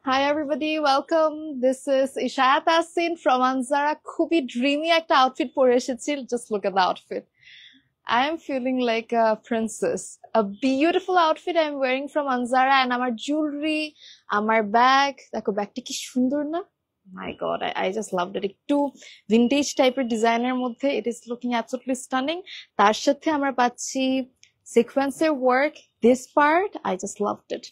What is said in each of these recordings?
Hi everybody, welcome. This is Ishayat Asin from Anzara. খুবই dreamy একটা outfit পরে এসেছি. Just look at the outfit. I am feeling like a princess. A beautiful outfit I am wearing from Anzara and আমার jewelry, আমার bag. দেখো ব্যাগটা কি সুন্দর না? My God, I just loved it. একটু vintage type এর ডিজাইনের মধ্যে it is looking absolutely stunning. তার সাথে আমরা পাচ্ছি sequencer work. This part, I just loved it.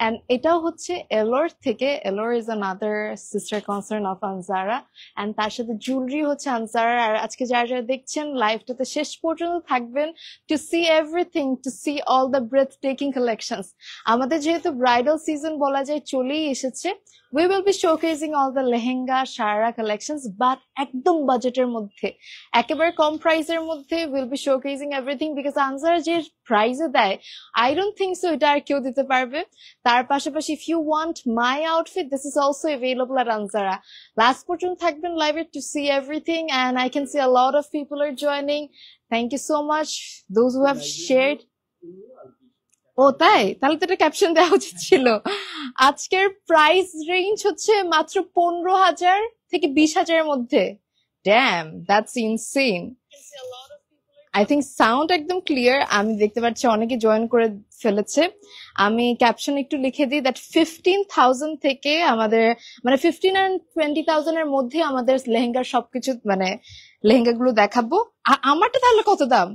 And এটাও হচ্ছে এলোর থেকে এলোর is another sister concern of Anzara and তার সাথে জুয়েলারি হচ্ছে Anzara আর আজকে যারা যারা দেখছেন লাইভটাতে শেষ পর্যন্ত থাকবেন to see everything, to see all the breathtaking collections. আমাদের যেহেতু ব্রাইডাল সিজন বলা যায় চলেই এসেছে, we will be showcasing all the lehenga sharara collections but একদম বাজেটের মধ্যে, একেবারে কম প্রাইসের মধ্যে we'll be showcasing everything because Anzara যে প্রাইসে দেয় I don't think so এটা আর কেউ দিতে পারবে। তার পাশাপাশি if you want my outfit, this is also available at Anzara. Last পর্যন্ত থাকবেন লাইভে to see everything and I can see a lot of people are joining. Thank you so much those who have shared. ও তাই, তাহলে তো এটা caption দেওয়া উচিত ছিল। আজকের প্রাইস রেঞ্জ হচ্ছে মাত্র 15,000 থেকে 20,000 এর মধ্যে। Damn, that's insane. I think sound একদম ক্লিয়ার, আমি দেখতে পাচ্ছি অনেকে জয়েন করে ফেলেছে। আমি ক্যাপশন একটু লিখে দিই that 15,000 থেকে আমাদের মানে 15 and 20,000 এর মধ্যে আমাদের লেহেঙ্গার সবকিছু মানে লেহেঙ্গাগুলো দেখাবো। আমারটা তাহলে কত দাম?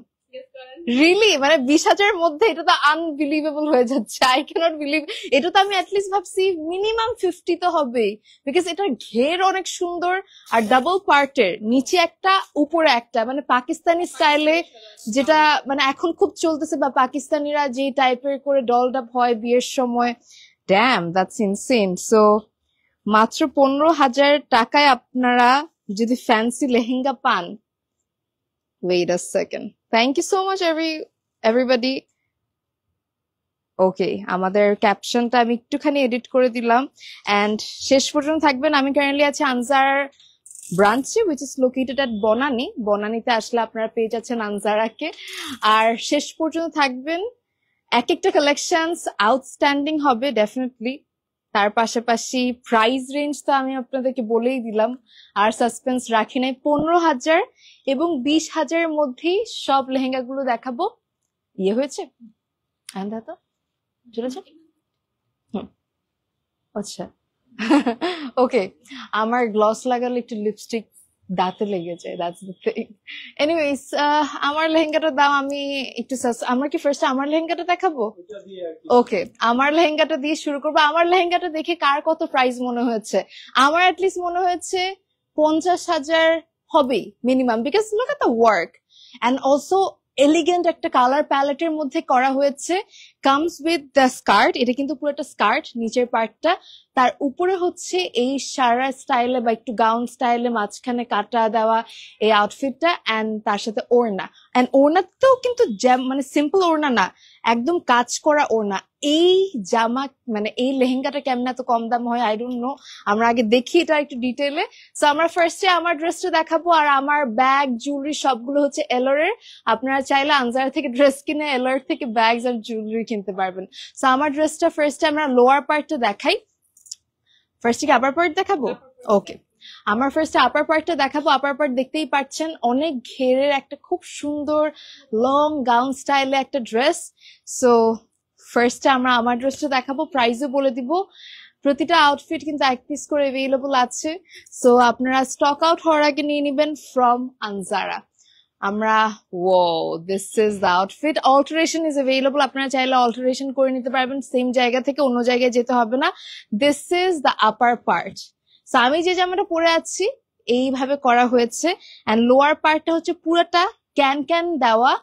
রিলি মানে 20,000 এর মধ্যে? এটা তো আনবিলিভেবল হয়ে যাচ্ছে। I cannot believe. এটা তো আমি অ্যাটলিস্ট ভাবছি মিনিমাম 50 তো হবেই বিকজ এটার ঘের অনেক সুন্দর আর ডাবল পার্টের, নিচে একটা উপরে একটা, মানে পাকিস্তানি স্টাইলে যেটা মানে এখন খুব চলতেছে বা পাকিস্তানিরা যে টাইপের করে ডলড আপ হয় বিয়ের সময়। Dam, that's insane. সো মাত্র 15,000 টাকায় আপনারা যদি ফ্যান্সি লেহেঙ্গা পান। Wait a second. Thank you so much everybody. Okay, আমাদের ক্যাপশনটা আমি একটুখানি এডিট করে দিলাম and শেষ পর্যন্ত থাকবেন। আমি কারেন্টলি আছি আনজার ব্রাঞ্চে which is located at Banani. বনানীতে আসলে আপনারা পেয়ে যাচ্ছেন আনজারাকে। আর শেষ পর্যন্ত থাকবেন, এক একটা কালেকশনস আউটস্ট্যান্ডিং হবে ডেফিনেটলি। তার পাশাপাশি প্রাইস রেঞ্জ তো আমি আপনাদেরকে বলেই দিলাম, আর সাসপেন্স রাখি নাই। 15,000 এবং 20,000 এর মধ্যেই সব লেহেঙ্গাগুলো দেখাবো। ইয়ে হয়েছে তো চলেছে। আচ্ছা ওকে, আমার গ্লস লাগালে একটু লিপস্টিক দাঁতে লেগে যায়, দ্যাটস দ্য থিং। এনিওয়েজ, আমার লেহেঙ্গাটার দাম আমি একটু আমরা কি ফার্স্ট আমার লেহেঙ্গাটা দেখাবো? ওকে, আমার লেহেঙ্গাটা দিয়ে শুরু করবো। আমার লেহেঙ্গাটা দেখে কার কত প্রাইস মনে হয়েছে? আমার অ্যাটলিস্ট মনে হয়েছে 50,000 হবেই minimum because look at the work and also elegant একটা কালার প্যালেটের মধ্যে করা হয়েছে। কামস উইথ দ্য স্কার্ট, এটা কিন্তু পুরো একটা স্কার্ট নিচের পার্টটা, তার উপরে হচ্ছে এই সারা স্টাইলে বা একটু গাউন স্টাইলে মাঝখানে কাটা দেওয়া এই আউটফিটটা অ্যান্ড তার সাথে ওড়না। অ্যান্ড ওড়নাতেও কিন্তু মানে সিম্পল ওড়না না, একদম কাজ করা ওড়না। এই জামা মানে এই লেহেঙ্গাটা কেমন এত কম দাম হয় আই ডোন্ট নো। আমরা আগে দেখি এটা একটু ডিটেলে। সো আমরা ফার্স্টে আমার ড্রেসটা দেখাবো আর আমার ব্যাগ জুয়েলারি সবগুলো হচ্ছে এলোরের। আপনারা চাইলে আনজারা থেকে ড্রেস কিনে এলোর থেকে ব্যাগস আর জুয়েলারি কিনতে পারবেন। সো আমার ড্রেসটা ফার্স্টে আমরা লোয়ার পার্টটা দেখাই। ফার্স্টে কি আপার পার্ট দেখাবো? ওকে, আমার ফার্স্টে আপার পার্টটা দেখাবো। আপার পার্ট দেখতেই পাচ্ছেন অনেক ঘেরের একটা খুব সুন্দর লং গাউন স্টাইলে একটা ড্রেস। সো ফার্স্টে আমরা আমার ড্রেসটা দেখাবো, প্রাইসও বলে দিব। প্রতিটা আউটফিট কিন্তু এক পিস করে অ্যাভেলেবল আছে, সো আপনারা স্টক আউট হওয়ার আগে নিয়ে নেবেন ফ্রম আনজারা। আমরা this is the outfit. Alteration is available, আপনারা চাইলে অল্টারেশন করে নিতে পারবেন, সেম জায়গা থেকে অন্য জায়গায় যেতে হবে না। This is the upper part. So আমি যে জামাটা পরে আছি এইভাবে করা হয়েছে অ্যান্ড লোয়ার পার্টটা হচ্ছে পুরোটা ক্যান ক্যান দেওয়া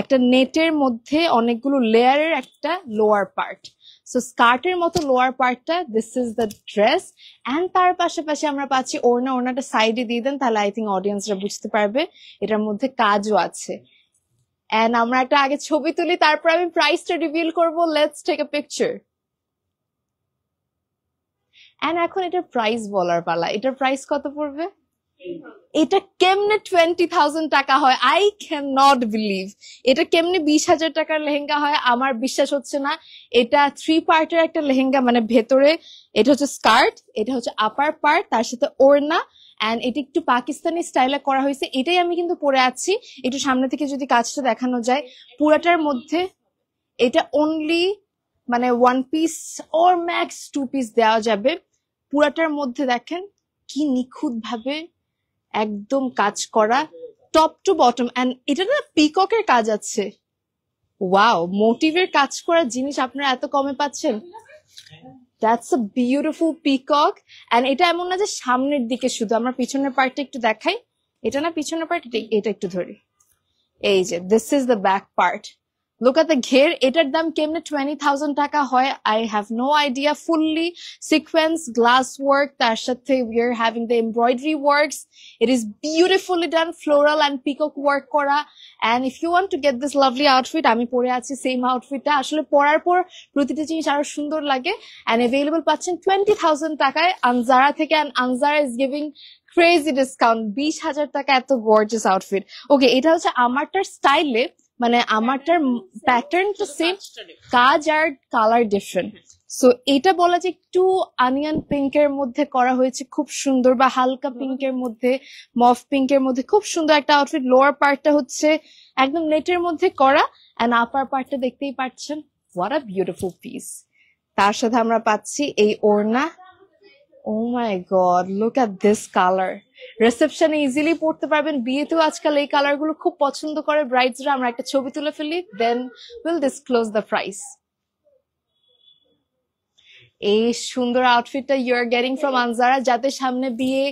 একটা নেটের মধ্যে অনেকগুলো লেয়ারের একটা লোয়ার পার্ট। সো স্কার্টের মতো লোয়ার পার্টটা, this is the dress. And তার পাশাপাশি আমরা পাচ্ছি ওড়না। ওড়নাটা সাইডে দিয়ে দেন তাহলে আই থিঙ্ক অডিয়েন্সরা বুঝতে পারবে এটার মধ্যে কাজও আছে। অ্যান্ড আমরা একটা আগে ছবি তুলি, তারপর আমি প্রাইসটা রিভিল করবো। Let's take a picture. And এখন এটার প্রাইস বলার পালা। এটার প্রাইস কত পড়বে? এটা কেমনে 20,000 টাকা হয়? I can not believe. এটা কেমনে 20,000 টাকার লেহেঙ্গা হয়? আমার বিশ্বাস হচ্ছে না। এটা 3 পার্টের একটা লেহেঙ্গা, মানে ভেতরে এটা হচ্ছে স্কার্ট, এটা হচ্ছে আপার পার্ট, তার সাথে ওড়না, এন্ড এটা একটু পাকিস্তানি স্টাইলে করা হয়েছে। এটাই আমি কিন্তু পরে আছি। একটু সামনে থেকে যদি কাজটা দেখানো যায়, পুরাটার মধ্যে এটা অনলি মানে 1 পিস অর ম্যাক্স 2 পিস দেওয়া যাবে। পুরাটার মধ্যে দেখেন কি নিখুঁত ভাবে একদম কাজ করা, টপ টু বটম। এন্ড এটা না পিককের কাজ আছে। ওয়াও, মোটিভের কাজ করা জিনিস আপনারা এত কমে পাচ্ছেন। That's a beautiful peacock. And এটা এমন না যে সামনের দিকে শুধু, আমরা পিছনের পার্টটা একটু দেখাই। এটা না পিছনের পার্ট, এটা একটু ধরি। এই যে this is the back part. Look at the ঘের। এটার দাম কেমনে 20,000 টাকা হয়? I have no idea. Fully sequence glass work, তার সাথে we are having the embroidery works. It is beautifully done, floral and peacock work করা। And if you want to get this lovely outfit, আমি পরে আছি same আউটফিটটা। আসলে পরার পর প্রতিটা জিনিস আরো সুন্দর লাগে। অ্যান্ড অ্যাভেলেবল পাচ্ছেন 20,000 টাকায় আনজারা থেকে। And Anjara is giving crazy discount, 20,000 টাকা এত গর্জিয়াস আউটফিট। ওকে, এটা হচ্ছে আমারটার স্টাইলে, মানে আমারটার প্যাটার্নটা সেম, কাজ আর কালার ডিফারেন্ট। সো এটা বলা যে একটু অনিয়ন পিঙ্কের মধ্যে করা হয়েছে, খুব সুন্দর, বা হালকা পিঙ্কের মধ্যে, মফ পিঙ্কের মধ্যে খুব সুন্দর একটা আউটফিট। লোয়ার পার্টটা হচ্ছে একদম নেটের মধ্যে করা, এন্ড আপার পার্টটা দেখতেই পাচ্ছেন। What a beautiful piece. তার সাথে আমরা পাচ্ছি এই ওড়না। Oh my god, look at this colour. রিসেপশনে ইজিলি পড়তে পারবেন। বিয়েতেও আজকাল এই কালার গুলো খুব পছন্দ করে ব্রাইডসরা। আমরা একটা ছবি তুলে ফেলি, then will disclose the price. এই সুন্দর আউটফিটটা you are getting from Anjara. যাদের সামনে বিয়ে,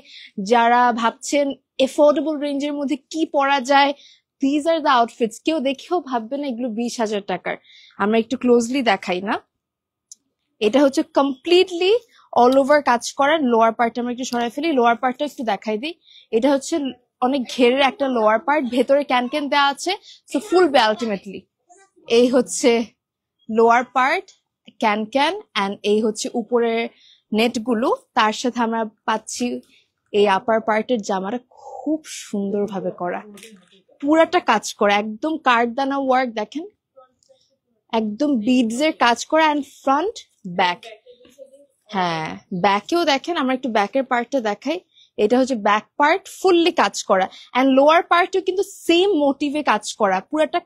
যারা ভাবছেন এফোর্ডেবল রেঞ্জের মধ্যে কি পরা যায়, দিজ আর দ্য আউটফিটস। কেউ দেখেও ভাববে না এগুলো 20,000 টাকার। আমরা একটু ক্লোজলি দেখাই না। এটা হচ্ছে কমপ্লিটলি অল ওভার কাজ করা। লোয়ার পার্ট আমরা একটু সরাই ফেলি, লোয়ার পার্টটা একটু দেখাই দিই। এটা হচ্ছে অনেক ঘেরের একটা লোয়ার পার্ট, ভেতরে ক্যান ক্যান দেওয়া আছে, সো ফুলবে আলটিমেটলি। এই হচ্ছে lower part, can can, and এই হচ্ছে উপরের নেট গুলো। তার সাথে আমরা পাচ্ছি এই আপার পার্টের জামাটা খুব সুন্দরভাবে করা, পুরাটা কাজ করা, একদম কাঠদানা ওয়ার্ক দেখেন, একদম বিডস এর কাজ করা, অ্যান্ড ফ্রন্ট ব্যাক। হ্যাঁ, ব্যাকেও দেখেন, আমরা একটু ব্যাকের পার্টটা দেখাই। এটা হচ্ছে ব্যাক পার্ট, ফুললি কাজ করা, এন্ড লোয়ার পার্টও কিন্তু সেম মোটিভে কাজ করা। পুরাটা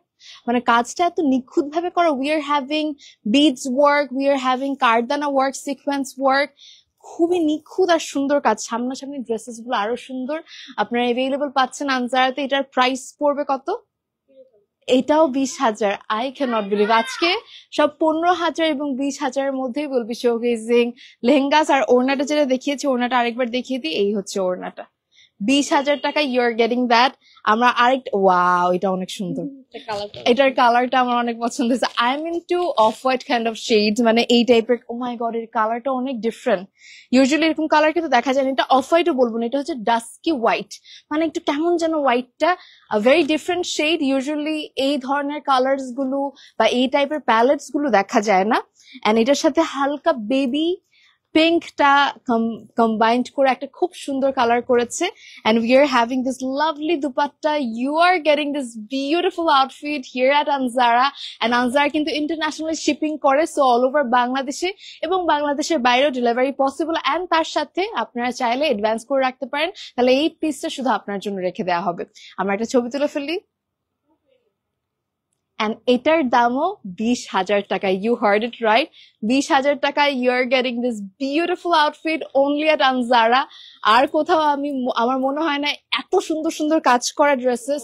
মানে কাজটা এত নিখুঁত ভাবে করা। We are having beads work, we are having kardana work, sequence work, খুবই নিখুঁত আর সুন্দর কাজ। সামনাসামনি ড্রেসেস গুলো আরো সুন্দর। আপনারা অ্যাভেলেবল পাচ্ছেন আনজারাতে। এটার প্রাইস পড়বে কত? এটাও 20,000। I can not believe. আজকে সব 15,000 এবং 20,000 এর মধ্যেই বলবি শোকেসিং লেহেঙ্গাস। আর ওড়নাটা যেটা দেখিয়েছি, ওড়নাটা আরেকবার দেখিয়ে দিই। এই হচ্ছে ওড়নাটা, 20,000 টাকা ইউ আর গেটিং দ্যাট। আমরা আরেকটা, ওয়াও, এটা অনেক সুন্দর। এটার কালারটা আমার অনেক পছন্দ হয়েছে। I am into off white kind of shades, মানে এই টাইপের। ও মাই গড, এর কালারটা অনেক ডিফারেন্ট। ইউজুয়ালি এরকম কালার কিন্তু দেখা যায় না। এটা অফ হোয়াইটও বলবো না, এটা হচ্ছে ডাস্কি হোয়াইট, মানে একটু কেমন যেন হোয়াইটটা ভেরি ডিফারেন্ট শেড। ইউজুয়ালি এই ধরনের কালার্স গুলো বা এই টাইপের প্যালেটস গুলো দেখা যায় না। এন্ড এটার সাথে হালকা বেবি পিঙ্কটা কম্বাইন্ড করে একটা খুব সুন্দর কালার করেছে। and we are having this lovely dupatta. You are getting this beautiful outfit here at Anzara, and Anzara কিন্তু ইন্টারন্যাশনাল শিপিং করে, সো অল ওভার বাংলাদেশে এবং বাংলাদেশের বাইরেও ডেলিভারি পসিবল। এন্ড তার সাথে আপনারা চাইলে অ্যাডভান্স করে রাখতে পারেন, তাহলে এই পিসটা শুধু আপনার জন্য রেখে দেওয়া হবে। আমরা একটা ছবি তুলে ফেলি। and এটার দামও 20,000 টাকা। ইউ হার্ড ইট রাইট, 20,000 টাকায় you are getting this beautiful outfit only at Anjara. আর কোথাও আমার মনে হয় না এত সুন্দর সুন্দর কাজ করা ড্রেসেস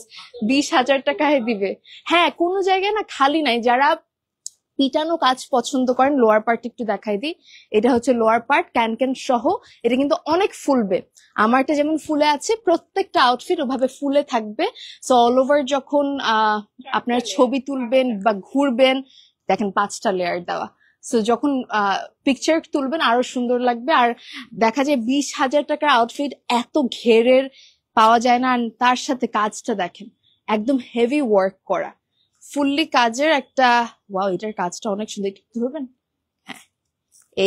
20,000 টাকায় দিবে। হ্যাঁ, কোনো জায়গায় না খালি নাই। যারা পিটানো কাজ পছন্দ করেন, লোয়ার পার্ট একটু দেখাই দিই। এটা হচ্ছে লোয়ার পার্ট, ক্যান ক্যান সহ। এটা কিন্তু অনেক ফুলবে। আমারটা যেমন ফুলে আছে, প্রত্যেকটা আউটফিট ওভাবে ফুলে থাকবে। সো অল ওভার যখন আপনার ছবি তুলবেন বা ঘুরবেন, দেখেন 5টা লেয়ার দেওয়া। সো যখন পিকচার তুলবেন আরো সুন্দর লাগবে। আর দেখা যায় 20,000 টাকার আউটফিট এত ঘেরের পাওয়া যায় না। আর তার সাথে কাজটা দেখেন, একদম হেভি ওয়ার্ক করা, ফুললি কাজের একটা। ওয়াও, এটার কাজটা অনেক সুন্দর। একটু ধরবেন? হ্যাঁ,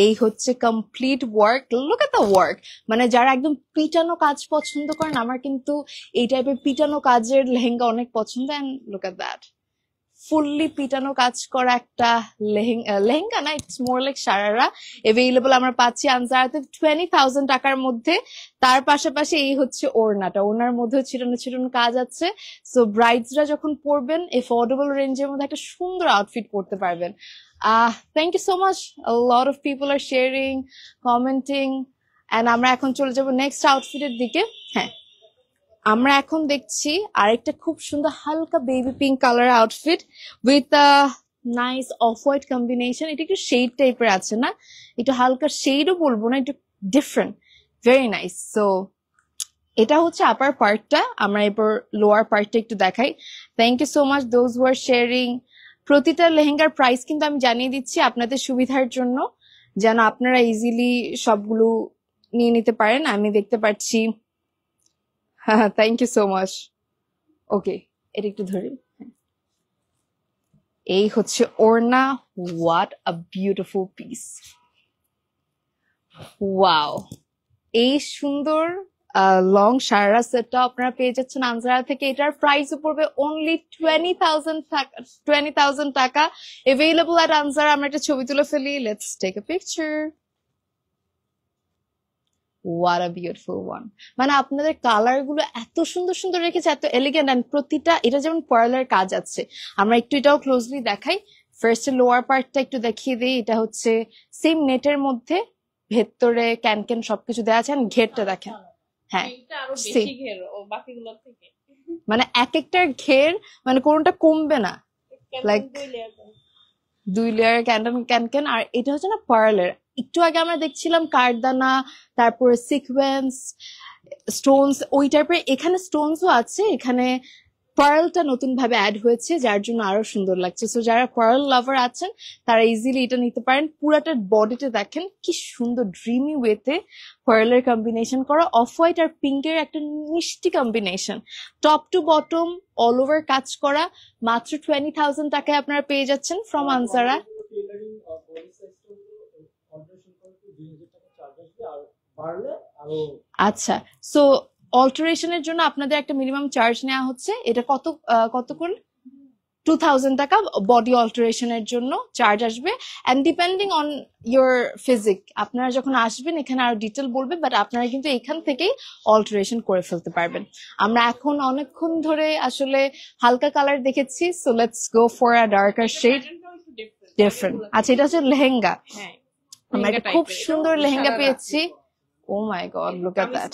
এই হচ্ছে complete work, look at the work. মানে যারা একদম পিটানো কাজ পছন্দ করেন, আমার কিন্তু এই টাইপের পিটানো কাজের লেহেঙ্গা অনেক পছন্দ। And look at that, fully পিটানো কাজ করা একটা লেহেঙ্গা না, it's more like sharara available আমরা পাচ্ছি আনজারাতে 20,000 টাকার মধ্যে। তার পাশাপাশি এই হচ্ছে ওড়নাটা, ওড়নার মধ্যে ছিটানো ছিটানো কাজ আছে। সো ব্রাইডসরা যখন পরবেন এফোর্ডেবল রেঞ্জের মধ্যে একটা সুন্দর আউটফিট পরতে পারবেন। Thank you so much, a lot of people are sharing, commenting, and আমরা এখন চলে যাব নেক্সট আউটফিটের দিকে। হ্যাঁ, আমরা এখন দেখছি আরেকটা খুব সুন্দর হালকা baby pink colour outfit with nice off white combination. এটা একটু শেড টাইপের আছে না, একটু হালকা শেডও বলবো না, একটু ডিফারেন্ট, ভেরি নাইস। সো এটা হচ্ছে আপার পার্টটা, আমরা এরপর লোয়ার পার্টটা একটু দেখাই। Thank you so much those who are sharing. প্রতিটা লেহেঙ্গার প্রাইস কিন্তু আমি জানিয়ে দিচ্ছি আপনাদের সুবিধার জন্য, যেন আপনারা ইজিলি সবগুলো নিয়ে নিতে পারেন। আমি দেখতে পাচ্ছি, থ্যাংক ইউ সো মাচ। ওকে, এটা একটু ধরি। এই হচ্ছে ওড়না, what a beautiful piece, wow. এই সুন্দর লং সারা সেটটা আপনারা পেয়ে যাচ্ছেন আনজারা থেকে। এটার প্রাইস পড়বে অনলি 20,000 টাকা। Available at Anjara. আমরা একটা ছবি তুলে ফেলি, let's take a picture. What a beautiful one. মানে আপনাদের কালার গুলো এত সুন্দর সুন্দর রেখেছে, এত এলিগেন্ট, এন্ড প্রতিটা এটা যেমন পার্লার কাজ আছে। আমরা একটু এটাও ক্লোজলি দেখাই। ফার্স্ট লোয়ার পার্টটা একটু দেখিয়ে দিই। এটা হচ্ছে সেম নেটের মধ্যে, ভেতরে ক্যান সবকিছু দেওয়া আছে। ঘেরটা দেখেন, হ্যাঁ মানে এক একটার ঘের মানে কোনটা কমবে না, লাইক 2 লেয়ার ক্যান। আর এটা হচ্ছে না পার্লার, একটু আগে আমরা দেখছিলাম কারদানা, তারপরে সিকোয়েন্স, স্টোনস, ওই টাইপের। এখানে স্টোনসও আছে, এখানে পার্লটা নতুন ভাবে অ্যাড হয়েছে, যার জন্য আরো সুন্দর লাগছে। সো যারা পার্ল লাভার আছেন তারা ইজিলি এটা নিতে পারেন। পুরাটার বডিতে দেখেন কি সুন্দর ড্রিমি ওয়েতে পার্লের কম্বিনেশন করা, অফ হোয়াইট আর পিঙ্কের একটা মিষ্টি combination, top to bottom all over কাজ করা। মাত্র 20,000 টাকায় আপনারা পেয়ে যাচ্ছেন ফ্রম আনজারা। আচ্ছা, সো অল্টারেশনের জন্য আপনাদের একটা মিনিমাম চার্জ নেওয়া হচ্ছে। এটা কত করে? 2,000 টাকা বডি অল্টারেশনের জন্য চার্জ আসবে। And depending on your physique, আপনারা যখন আসবেন এখানে আরো ডিটেল বলবে, বাট আপনারা কিন্তু এখান থেকেই অল্টারেশন করে ফেলতে পারবেন। আমরা এখন অনেকক্ষণ ধরে আসলে হালকা কালার দেখেছি, so let's go for a darker shade, different. আচ্ছা, এটা হচ্ছে লেহেঙ্গা। আমরা একটা খুব সুন্দর লেহেঙ্গা পেয়েছি। ও my god, look at that.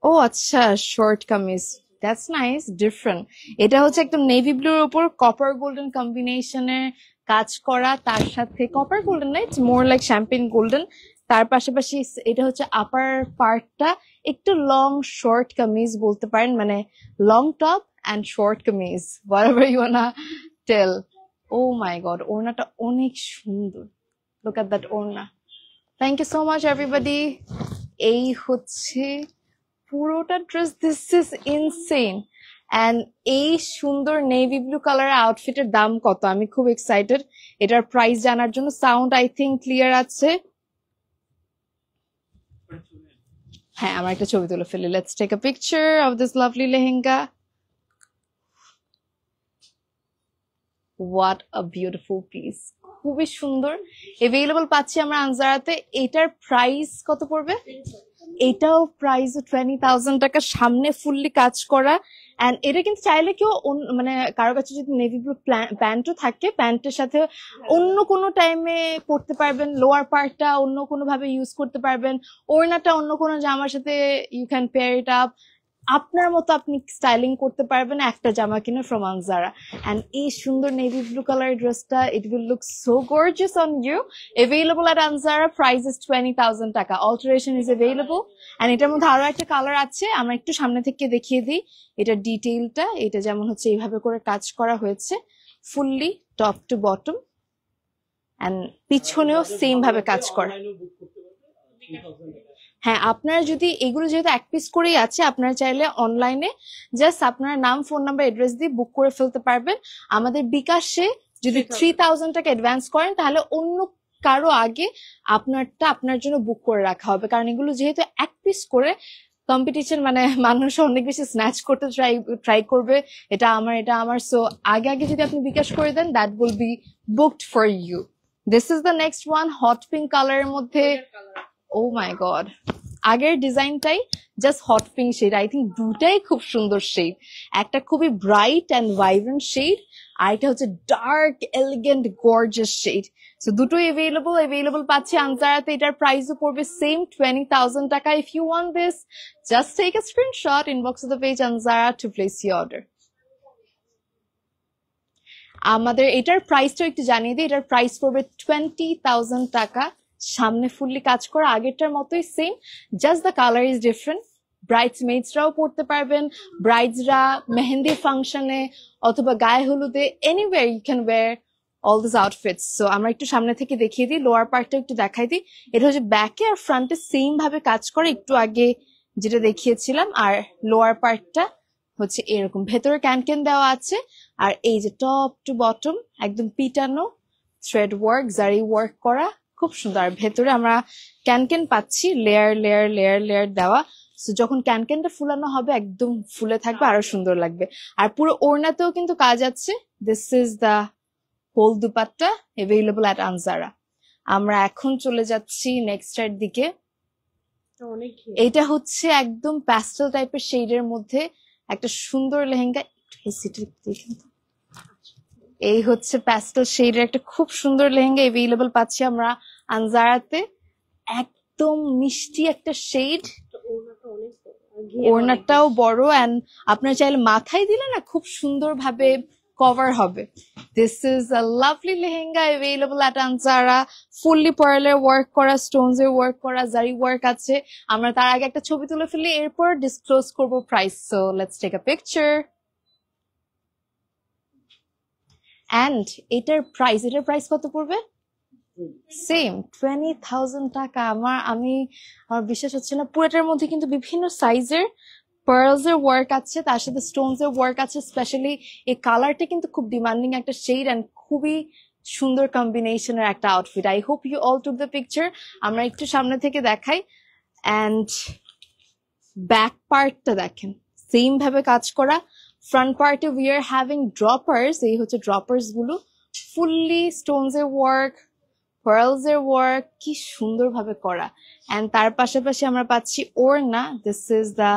ও আচ্ছা, short kameez, that's nice, different. এটা হচ্ছে একদম নেভি ব্লুর উপর কপার গোল্ডেন কম্বিনেশনের কাজ করা, তার সাথে কপার গোল্ডেন না, it's more like champagne golden. তার পাশাপাশি এটা হচ্ছে আপার পার্টটা একটু লং শর্ট কামিজ বলতে পারেন, মানে long top and short kameez, whatever you wanna tell. Oh my god, ওড়নাটা অনেক সুন্দর, লুক এট দ্যাট ওড়না। Thank you so much everybody. এই হচ্ছে পুরোটা dress, this is insane. And এই সুন্দর নেভি ব্লু কালার আউটফিটের দাম কত, আমি খুব এক্সাইটেড এটার প্রাইস জানার জন্য। সাউন্ড আই থিঙ্ক ক্লিয়ার আছে। হ্যাঁ, আমার একটা ছবি তুলে ফেলি, let's take a picture of this lovely lehenga. What a beautiful piece, খুবই সুন্দর। এভেইলেবল পাচ্ছি আমরা আনজারাতে। এটার প্রাইস কত পড়বে? এটাও প্রাইস 20,000 টাকা, সামনে ফুললি কাজ করা। এন্ড এটা কিন্তু চাইলে কেউ মানে কারো কাছে যদি নেভি ব্লু প্যান্টও থাকে, প্যান্টের সাথে অন্য কোনো টাইমে পরতে পারবেন, লোয়ার পার্টটা অন্য কোনো ভাবে ইউজ করতে পারবেন, ওড়নাটা অন্য কোনো জামার সাথে you can pair it up. আপনার মতো আপনি স্টাইলিং করতে পারবেন একটা জামা কিনে ফ্রম আনজারা। এন্ড এই সুন্দর নেভি ব্লু কালার ড্রেসটা, it will look so gorgeous on you. Available at Anjara, price is 20,000 টাকা, অল্টারেশন ইজ এভেইলেবল। এন্ড এটার মধ্যে আরো একটা কালার আছে, আমরা একটু সামনে থেকে দেখিয়ে দিই এটার ডিটেইলটা। এটা যেমন হচ্ছে এইভাবে করে কাজ করা হয়েছে, fully top to bottom, and পিছনেও সেম ভাবে কাজ করা। হ্যাঁ, আপনারা যদি এগুলো যেহেতু এক পিস করেই আছে, আপনারা চাইলে অনলাইনে জাস্ট আপনার নাম, ফোন নাম্বার, অ্যাড্রেস দিয়ে বুক করে ফেলতে পারবেন। আমাদের বিকাশে যদি 3,000 টাকা অ্যাডভান্স করেন, তাহলে অন্য কারো আগে আপনারটা আপনার জন্য বুক করে রাখা হবে, কারণ এগুলো যেহেতু এক পিস করে কম্পিটিশন, মানে মানুষ অনেক বেশি স্ন্যাচ করতে ট্রাই করবে, এটা আমার সো আগে আগে যদি আপনি বিকাশ করে দেন, that will be booked for you. This is the next one, hot pink কালারের মধ্যে। ও মাই গড, আগের ডিজাইনটাই just hot pink shade, I think দুটাই খুব সুন্দর শেড, একটা খুবই ব্রাইট অ্যান্ড ভাইব্রেন্ট শেড, আর এটা হচ্ছে dark elegant gorgeous shade. So দুটোই অ্যাভেলেবল পাচ্ছি আনজারাতে। এটার প্রাইসও পড়বে সেম 20,000 টাকা। If you want this, just take a screenshot, inbox of the page Anjara to place your order. আমাদের এটার প্রাইসটাও একটু জানিয়ে দিই, এটার প্রাইস পড়বে 20,000 টাকা। সামনে ফুললি কাজ করা, আগেরটার মতোই same, just the colour is different. ব্রাইডসমেডসরাও পড়তে পারবেন, ব্রাইডসরা মেহেন্দি ফাংশনে অথবা গায়ে হলুদে, anywhere you can wear all this outfits. So আমরা একটু সামনে থেকে দেখিয়ে দিই, লোয়ার পার্টটা একটু দেখাই দিই। এটা হচ্ছে ব্যাকে আর ফ্রন্টে সেম ভাবে কাজ করে, একটু আগে যেটা দেখিয়েছিলাম। আর লোয়ার পার্টটা হচ্ছে এরকম, ভেতরে ক্যান দেওয়া আছে, আর এই যে টপ টু বটম একদম পিটানো থ্রেড ওয়ার্ক, জারি ওয়ার্ক করা, খুব সুন্দর। আর ভেতরে আমরা ক্যান পাচ্ছি লেয়ার লেয়ার লেয়ার লেয়ার দেওয়া। সো যখন ক্যানটা ফুলানো হবে একদম ফুলে থাকবে, আরো সুন্দর লাগবে। আর পুরো ওড়নাতেও কিন্তু কাজ আছে। This is the whole dupatta, available at Anjara. আমরা এখন চলে যাচ্ছি নেক্সট এর দিকে। এটা হচ্ছে একদম প্যাস্টেল টাইপের শেডের মধ্যে একটা সুন্দর লেহেঙ্গা। এই হচ্ছে প্যাস্টেল শেডের একটা খুব সুন্দর লেহেঙ্গা, অ্যাভেলেবল পাচ্ছি আমরা আনজারাতে। একদম মিষ্টি একটা শেড, ওড়নাটাও বড়, এন্ড আপনার চাইলে মাথায় দিলে না খুব সুন্দর ভাবে কভার হবে। This is a lovely lehenga, available at Anjara. Fully পার্লের ওয়ার্ক করা, স্টোনস এর ওয়ার্ক করা, জারি ওয়ার্ক আছে। আমরা তার আগে একটা ছবি তুলে ফেলি, এরপর ডিসক্লোজ করব price. So let's take a picture. And এটার প্রাইস কত পড়বে? সেম 20,000 টাকা। আমার বিশ্বাস হচ্ছে না, পুরোটার মধ্যে কিন্তু বিভিন্ন সাইজের পার্লস এর ওয়ার্ক আছে, তার সাথে স্টোনস এর ওয়ার্ক আছে। স্পেশালি এই কালারটা কিন্তু খুব ডিমান্ডিং একটা শেড, এন্ড খুবই সুন্দর কম্বিনেশনের একটা outfit. I hope you all took the picture. আমরা একটু সামনে থেকে দেখাই, এন্ড ব্যাক পার্টটা দেখেন, সেম ভাবে কাজ করা। ফ্রন্ট পার্টে উই আর হ্যাভিং ড্রপার্স, এই হচ্ছে ড্রপার্স গুলো, ফুললি স্টোনস এর ওয়ার্ক, পার্লস এর ওয়ার্ক, কি সুন্দর ভাবে করা। এন্ড তার পাশাপাশি আমরা পাচ্ছি ওড়না। This is the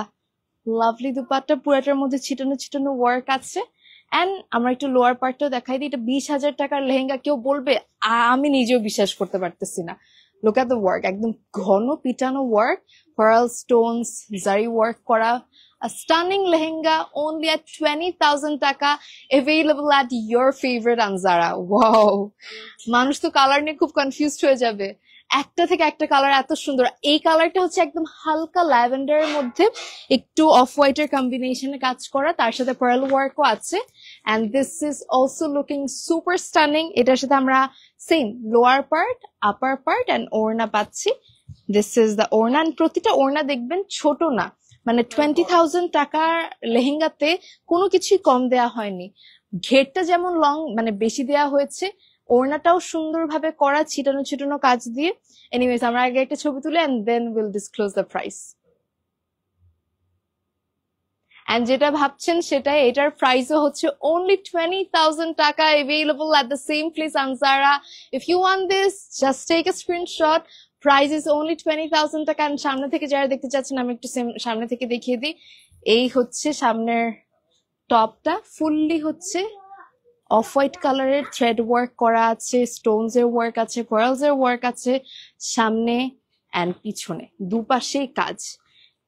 lovely dupatta, পুরাটার মধ্যে ছিটানো ছিটানো ওয়ার্ক আছে। এন্ড আমরা একটু লোয়ার পার্টটাও দেখাই দিই। এটা 20,000 টাকার লেহেঙ্গা, কেউ বলবে? আমি নিজেও বিশ্বাস করতে পারতেছি না। লুক এট দ্য ওয়ার্ক, একদম ঘন পিটানো ওয়ার্ক, পার্ল, স্টোনস, জারি ওয়ার্ক করা। A stunning lehenga only at 20,000 taka, available at your favorite Anzara. Wow! মানুষ তো কালার নিয়ে খুব কনফিউজড হয়ে যাবে, একটা থেকে একটা কালার এত সুন্দর। এই কালারটা হচ্ছে একদম হালকা ল্যাভেন্ডারের মধ্যে একটু অফ হোয়াইটের কম্বিনেশনে কাজ করা, তার সাথে পার্ল ওয়ার্কও আছে। And this is also looking super stunning. এটার সাথে আমরা same lower part, upper part and ওড়না পাচ্ছি। দিস ইজ দ্য ওড়না। প্রতিটা ওড়না দেখবেন ছোট না, মানে 20,000 টাকার লেহেঙ্গাতে কোনো কিছুই কম দেয়া হয়নি। ঘেরটা যেমন লং, মানে বেশি দেয়া হয়েছে, ওড়নাটাও সুন্দরভাবে করা, ছিটানো ছিটানো কাজ দিয়ে। এনিওয়েজ, আমরা আগে একটা ছবি তুলে and then will disclose the price. And যেটা ভাবছেন সেটাই, এটার প্রাইসও হচ্ছে only 20,000 টাকা, available at the same place Anzara. If you want this, just take a screenshot. Price is only 20,000 টাকা। সামনে থেকে যারা দেখতে চাচ্ছেন, আমি একটু সামনে থেকে দেখিয়ে দিই। এই হচ্ছে সামনের টপটা, ফুললি হচ্ছে অফ হোয়াইট কালারের থ্রেড ওয়ার্ক করা আছে, স্টোনস এর ওয়ার্ক আছে, পার্লস এর ওয়ার্ক আছে সামনে এন্ড পিছনে, দুপাশেই কাজ।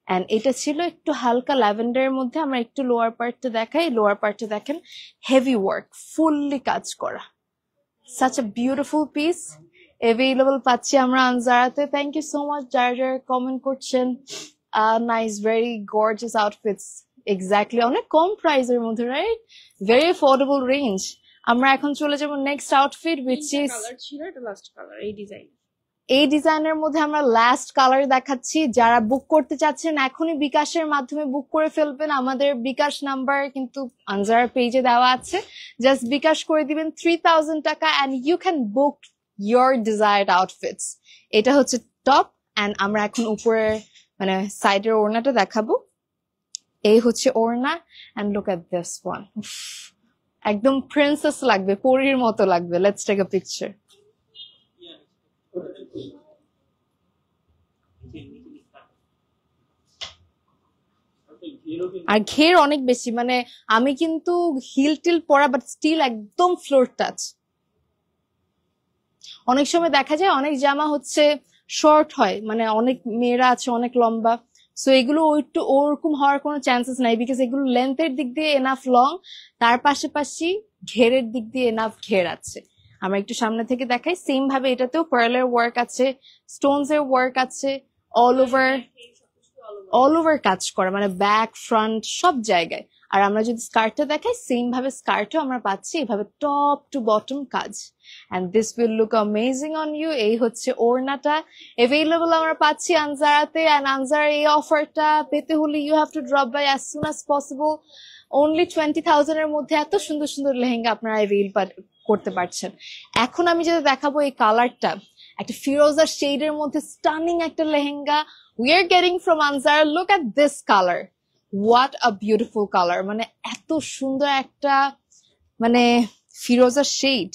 এন্ড এটা ছিল একটু হালকা ল্যাভেন্ডারের মধ্যে। আমরা একটু লোয়ার পার্টটা দেখাই। লোয়ার পার্টটা দেখেন, হেভি ওয়ার্ক, ফুললি কাজ করা, such a beautiful piece, available পাচ্ছি আমরা আনজারাতে। থ্যাংক ইউ সো মাচ যারা যারা কমেন্ট করছেন। Nice, very gorgeous outfits, exactly, অনেক কম প্রাইসের মধ্যে, রাইট? Very affordable range. আমরা এখন চলে যাবো নেক্সট আউটফিট, which is এই ডিজাইনের মধ্যে আমরা লাস্ট কালার দেখাচ্ছি। যারা বুক করতে চাচ্ছেন এখনই বিকাশের মাধ্যমে বুক করে ফেলবেন। আমাদের বিকাশ নাম্বার কিন্তু আনজারার পেজে দেওয়া আছে, জাস্ট বিকাশ করে দিবেন 3,000 টাকা, and you can book your desired outfits. এটা হচ্ছে টপ, এন্ড আমরা এখন উপরে মানে সাইডের ওড়নাটা দেখাবো। এই হচ্ছে ওড়না, and look at this one, একদম প্রিন্সেস লাগবে, পরীর মতো লাগবে। Let's take a picture. আর ঘের অনেক বেশি, মানে আমি কিন্তু হিল টিল পরা, বাট স্টিল একদম ফ্লোর টাচ। অনেক সময় দেখা যায় অনেক জামা হচ্ছে শর্ট হয়, মানে অনেক মেয়েরা আছে অনেক লম্বা, সো এগুলো একটু ওরকম হওয়ার কোনো চান্সেস নাই, বিকজ এগুলো লেন্থের দিক দিয়ে এনাফ লং, তার পাশাপাশি ঘেরের দিক দিয়ে এনাফ ঘের আছে। আমরা একটু সামনে থেকে দেখাই। সেম ভাবে এটাতেও পার্লের ওয়ার্ক আছে, স্টোনস এর ওয়ার্ক আছে, অল ওভার কাজ করা, মানে ব্যাক ফ্রন্ট সব জায়গায়। আর আমরা যদি স্কার্টটা দেখাই, সেম ভাবে স্কার্টও আমরা পাচ্ছি এভাবে টপ টু বটম কাজ, and this will look amazing on you. এই হচ্ছে ওড়নাটা, এভেইলেবল আমরা পাচ্ছি আনজারাতে। এন্ড আনজারা এই অফারটা পেতে হলে you have to drop by as soon as possible. Only 20,000 এর মধ্যে এত সুন্দর সুন্দর লেহেঙ্গা আপনারা এভেইল করতে পারছেন। এখন আমি যেটা দেখাবো, এই কালারটা একটা ফিরোজা শেডের মধ্যে স্টানিং একটা lehenga we are getting from Anzara. Look at this color, what a beautiful color, মানে এত সুন্দর একটা মানে ফিরোজা শেড,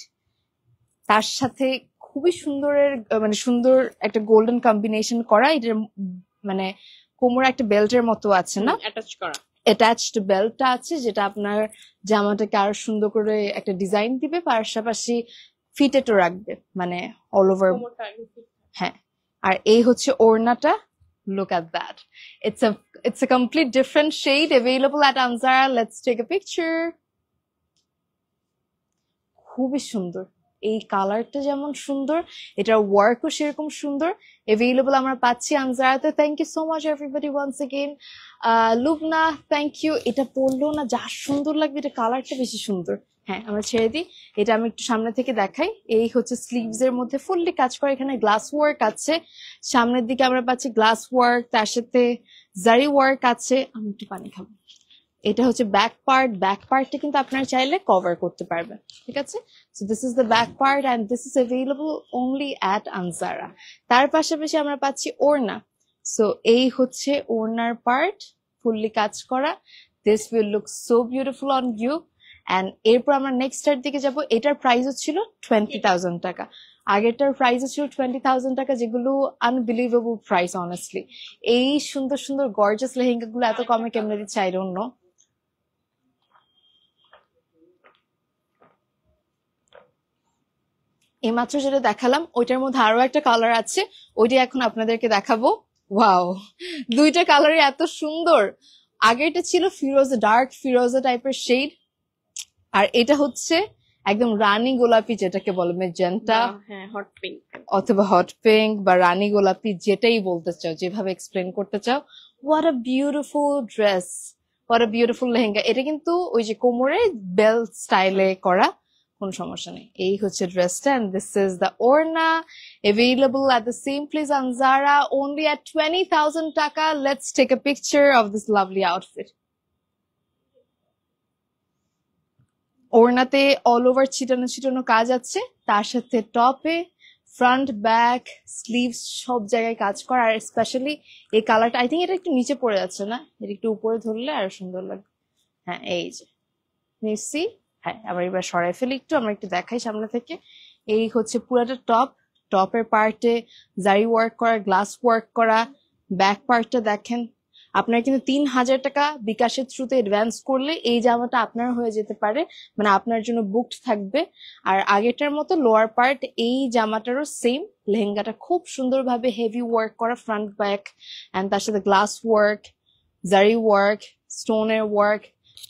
তার সাথে খুবই সুন্দরের মানে সুন্দর একটা গোল্ডেন কম্বিনেশন করা। এটার মানে কোমরে একটা বেল্টের মতো আছে না, অ্যাটাচড বেল্টটা আছে, যেটা আপনার জামাটাকে আরো সুন্দর করে একটা ডিজাইন দিবে, পাশাপাশি ফিটেটও রাখবে, মানে অল ওভার। হ্যাঁ, আর এই হচ্ছে ওড়নাটা। Look at that. It's a complete different shade available at Anzara. Let's take a picture. খুবই সুন্দর, এই কালারটা যেমন সুন্দর, এটার ওয়ার্কও সেরকম সুন্দর। এভেইলেবল আমরা পাচ্ছি আনজারাতে। Thank you so much everybody once again. Lubna, thank you. এটা পরলেও না যা সুন্দর লাগবে, এটা কালারটা বেশি সুন্দর। হ্যাঁ, আমরা ছেড়ে দিই। এটা আমি একটু সামনে থেকে দেখাই। এই হচ্ছে স্লিভস এর মধ্যে ফুললি কাজ করে, এখানে গ্লাস ওয়ার্ক আছে। সামনের দিকে আমরা পাচ্ছি গ্লাস ওয়ার্ক, তার সাথে জারি ওয়ার্ক আছে। আমি একটু পানি খাবো। এটা হচ্ছে ব্যাক পার্ট, ব্যাক পার্টটা কিন্তু আপনারা চাইলে কভার করতে পারবেন, ঠিক আছে। So this is the back part, and this is available only at Anjara. তার পাশাপাশি আমরা পাচ্ছি ওড়না। সো এই হচ্ছে ওড়নার পার্ট, ফুললি কাজ করা। This will look so beautiful on you. And এরপর আমরা নেক্সটের দিকে যাব। এটার প্রাইসও ছিল 20,000 টাকা, আগেরটার প্রাইসও ছিল 20,000 টাকা, যেগুলো আনবিলিভেবল প্রাইস অনেস্টলি। এই সুন্দর সুন্দর গর্জাস লেহেঙ্গা গুলো এত কমে কেমনে দিচ্ছে, আই ডোন্ট নো। এইমাত্র যেটা দেখালাম ওইটার মধ্যে আরো একটা কালার আছে, ওইটা এখন আপনাদেরকে দেখাবো। ওয়াও, দুইটা কালারই এত সুন্দর। আগেরটা ছিল ফিরোজা, ডার্ক ফিরোজা টাইপের শেড, আর এটা হচ্ছে একদম রানী গোলাপি, যেটাকে বলে মেজেন্টা, হট পিঙ্ক অথবা হট পিঙ্ক বা রানী গোলাপি, যেটাই বলতে চাও, যেভাবে এক্সপ্লেন করতে চাও। What a beautiful dress, what a beautiful lehenga. এটা কিন্তু ওই যে কোমরে বেল্ট স্টাইলে করা, কোন সমস্যা নেই। এই হচ্ছে ড্রেসটা, এন্ড দিস ইজ দ্য ওড়না, available at the same place Anzara only at 20,000 টাকা। Let's take a picture of this lovely outfit. ওড়নাতে অল ওভার ছিটানো ছিটানো কাজ আছে, তার সাথে টপে ফ্রন্ট ব্যাক স্লিভস সব জায়গায় কাজ করা। আর স্পেশালি এই কালারটা, আই থিঙ্ক এটা একটু নিচে পড়ে যাচ্ছে না, এটা একটু উপরে ধরলে আরো সুন্দর লাগবে। হ্যাঁ, এই যে নিচ্ছি। হ্যাঁ, আবার এবার সরাই ফেলি একটু, আমরা একটু দেখাই সামনে থেকে। এই হচ্ছে পুরাটা টপ, টপের পার্টে জারি ওয়ার্ক করা, গ্লাস ওয়ার্ক করা। ব্যাক পার্টটা দেখেন, আপনার কিন্তু 3,000 টাকা বিকাশের থ্রুতে অ্যাডভান্স করলে এই জামাটা আপনার হয়ে যেতে পারে, মানে আপনার জন্য বুকড থাকবে। আর আগেরটার মতো লোয়ার পার্ট এই জামাটারও সেম, লেহেঙ্গাটা খুব সুন্দরভাবে হেভি ওয়ার্ক করা ফ্রন্ট ব্যাক, এন্ড তার সাথে গ্লাস ওয়ার্ক, জারি ওয়ার্ক, স্টোনের work.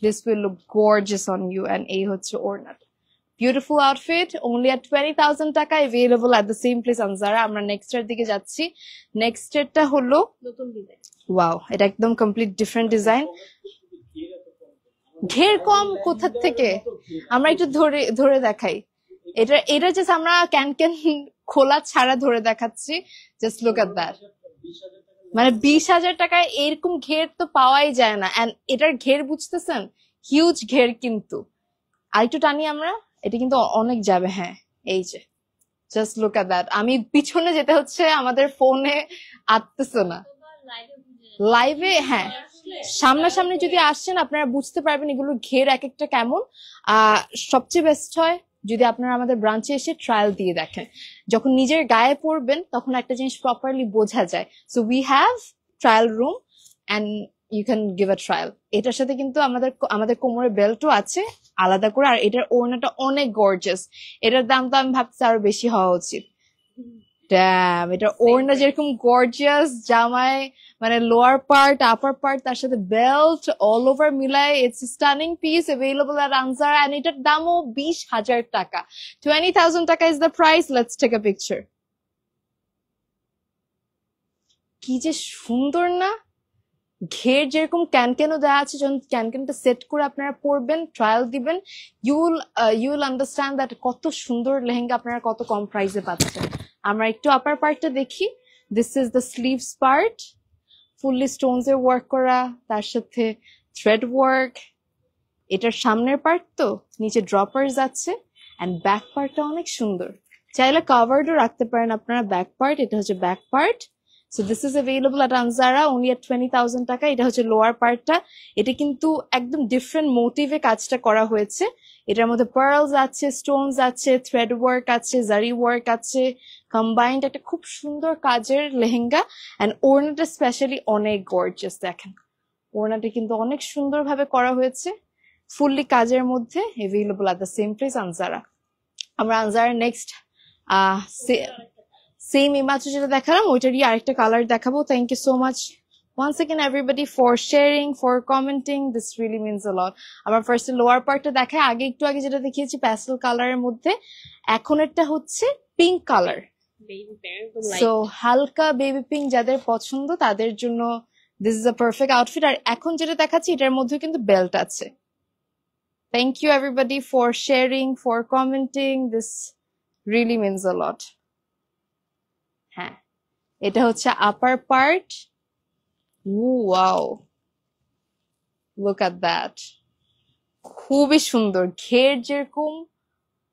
This will look gorgeous on you, and এই হচ্ছে ওড়নাটা। Beautiful outfit only at 20,000 টাকা, available at the same place Anzara. আমরা নেক্সট এর দিকে যাচ্ছি। নেক্সট এরটা হলো নতুন ডিজাইন। ওয়াও, এটা একদম কমপ্লিট ডিফারেন্ট ডিজাইন। ঘের কম কোথা থেকে, আমরা একটু ধরে ধরে দেখাই। এটা জাস্ট আমরা ক্যান খোলা ছাড়া ধরে দেখাচ্ছি। জাস্ট লুক এট দ্যাট, মানে 20,000 টাকায় এরকম ঘের তো পাওয়াই যায় না। এন্ড এটার ঘের বুঝতেছেন, হিউজ ঘের কিন্তু। আর একটু টানি আমরা, এটা কিন্তু অনেক যাবে। হ্যাঁ, এই যে জাস্ট লুক এট দ্যাট। আমি পিছনে যেটা হচ্ছে আমাদের ফোনে আটতেছে না, লাইভে হ্যাঁ সামনাসামনি যদি আসছেন আপনারা বুঝতে পারবেন এগুলোর ঘের এক একটা কেমন। সবচেয়ে বেস্ট হয় যদি আপনারা আমাদের ব্রাঞ্চে এসে ট্রায়াল দিয়ে দেখেন, যখন নিজের গায়ে পড়বেন তখন একটা জিনিস প্রপারলি বোঝা যায়। So we have trial room and you can give a trial. এটার সাথে কিন্তু আমাদের কোমরে বেল্টও আছে আলাদা করে, আর এটার ওড়নাটা অনেক গর্জিয়াস। এটার দাম তো আমি ভাবছি আরো বেশি হওয়া উচিত। ড্যাম, এটার ওড়না যেরকম গর্জিয়াস, জামায় মানে লোয়ার পার্ট আপার পার্ট তার সাথে বেল্ট অল ওভার মিলায় it's stunning piece available at Anjara, and এটার দামও 20,000 টাকা। 20,000 টাকা is the price. Let's take a picture. কি যে সুন্দর না, ঘের যেরকম ক্যানকেনও দেওয়া আছে, যখন ক্যানকেনটা সেট করে আপনারা পরবেন ট্রায়াল দিবেন ইউল আন্ডারস্ট্যান্ড দ্যাট কত সুন্দর লেহেঙ্গা আপনারা কত কম প্রাইসে পাচ্ছেন। আমরা একটু আপার পার্টটা দেখি। This is the sleeves part, fully Stones এর ওয়ার্ক করা, তার সাথে থ্রেড ওয়ার্ক। এটার সামনের পার্ট তো নিচে ড্রপার্স আছে, অ্যান্ড ব্যাক পার্টটা অনেক সুন্দর, চাইলে কাভার্ডও রাখতে পারেন আপনারা ব্যাক পার্ট। এটা হচ্ছে back part. So this is available at Anzara only at 20,000 টাকা। এটা হচ্ছে লোয়ার পার্টটা। এটা কিন্তু একদম ডিফারেন্ট মোটিভে কাজটা করা হয়েছে। এটার মধ্যে পার্লস আছে, স্টোনস আছে, থ্রেড ওয়ার্ক আছে, জারি ওয়ার্ক আছে, কম্বাইন্ড একটা খুব সুন্দর কাজের লেহেঙ্গা। অ্যান্ড ওড়নাটা স্পেশালি অনেক গর্জিয়াস। দেখেন ওড়নাটা কিন্তু অনেক সুন্দরভাবে করা হয়েছে, ফুললি কাজের মধ্যে, available at the same place Anzara। আমরা আনজারার নেক্সট সেম ইমাত্র যেটা দেখালাম ওইটারই আরেকটা কালার দেখাবো। Thank you so much once again everybody for sharing, for commenting. This really means a lot. আমার ফার্স্টে লোয়ার পার্টটা দেখায়, একটু আগে যেটা দেখিয়েছি প্যাস্টেল কালারের মধ্যে, এখন এটা হচ্ছে পিঙ্ক কালার। সো হালকা বেবি পিঙ্ক যাদের পছন্দ তাদের জন্য this is a perfect outfit. আর এখন যেটা দেখাচ্ছি এটার মধ্যে কিন্তু বেল্ট আছে। Thank you everybody for sharing, for commenting. This really means a lot. হ্যাঁ, এটা হচ্ছে upper part. Wow, look at that, খুবই সুন্দর ঘের যেরকম।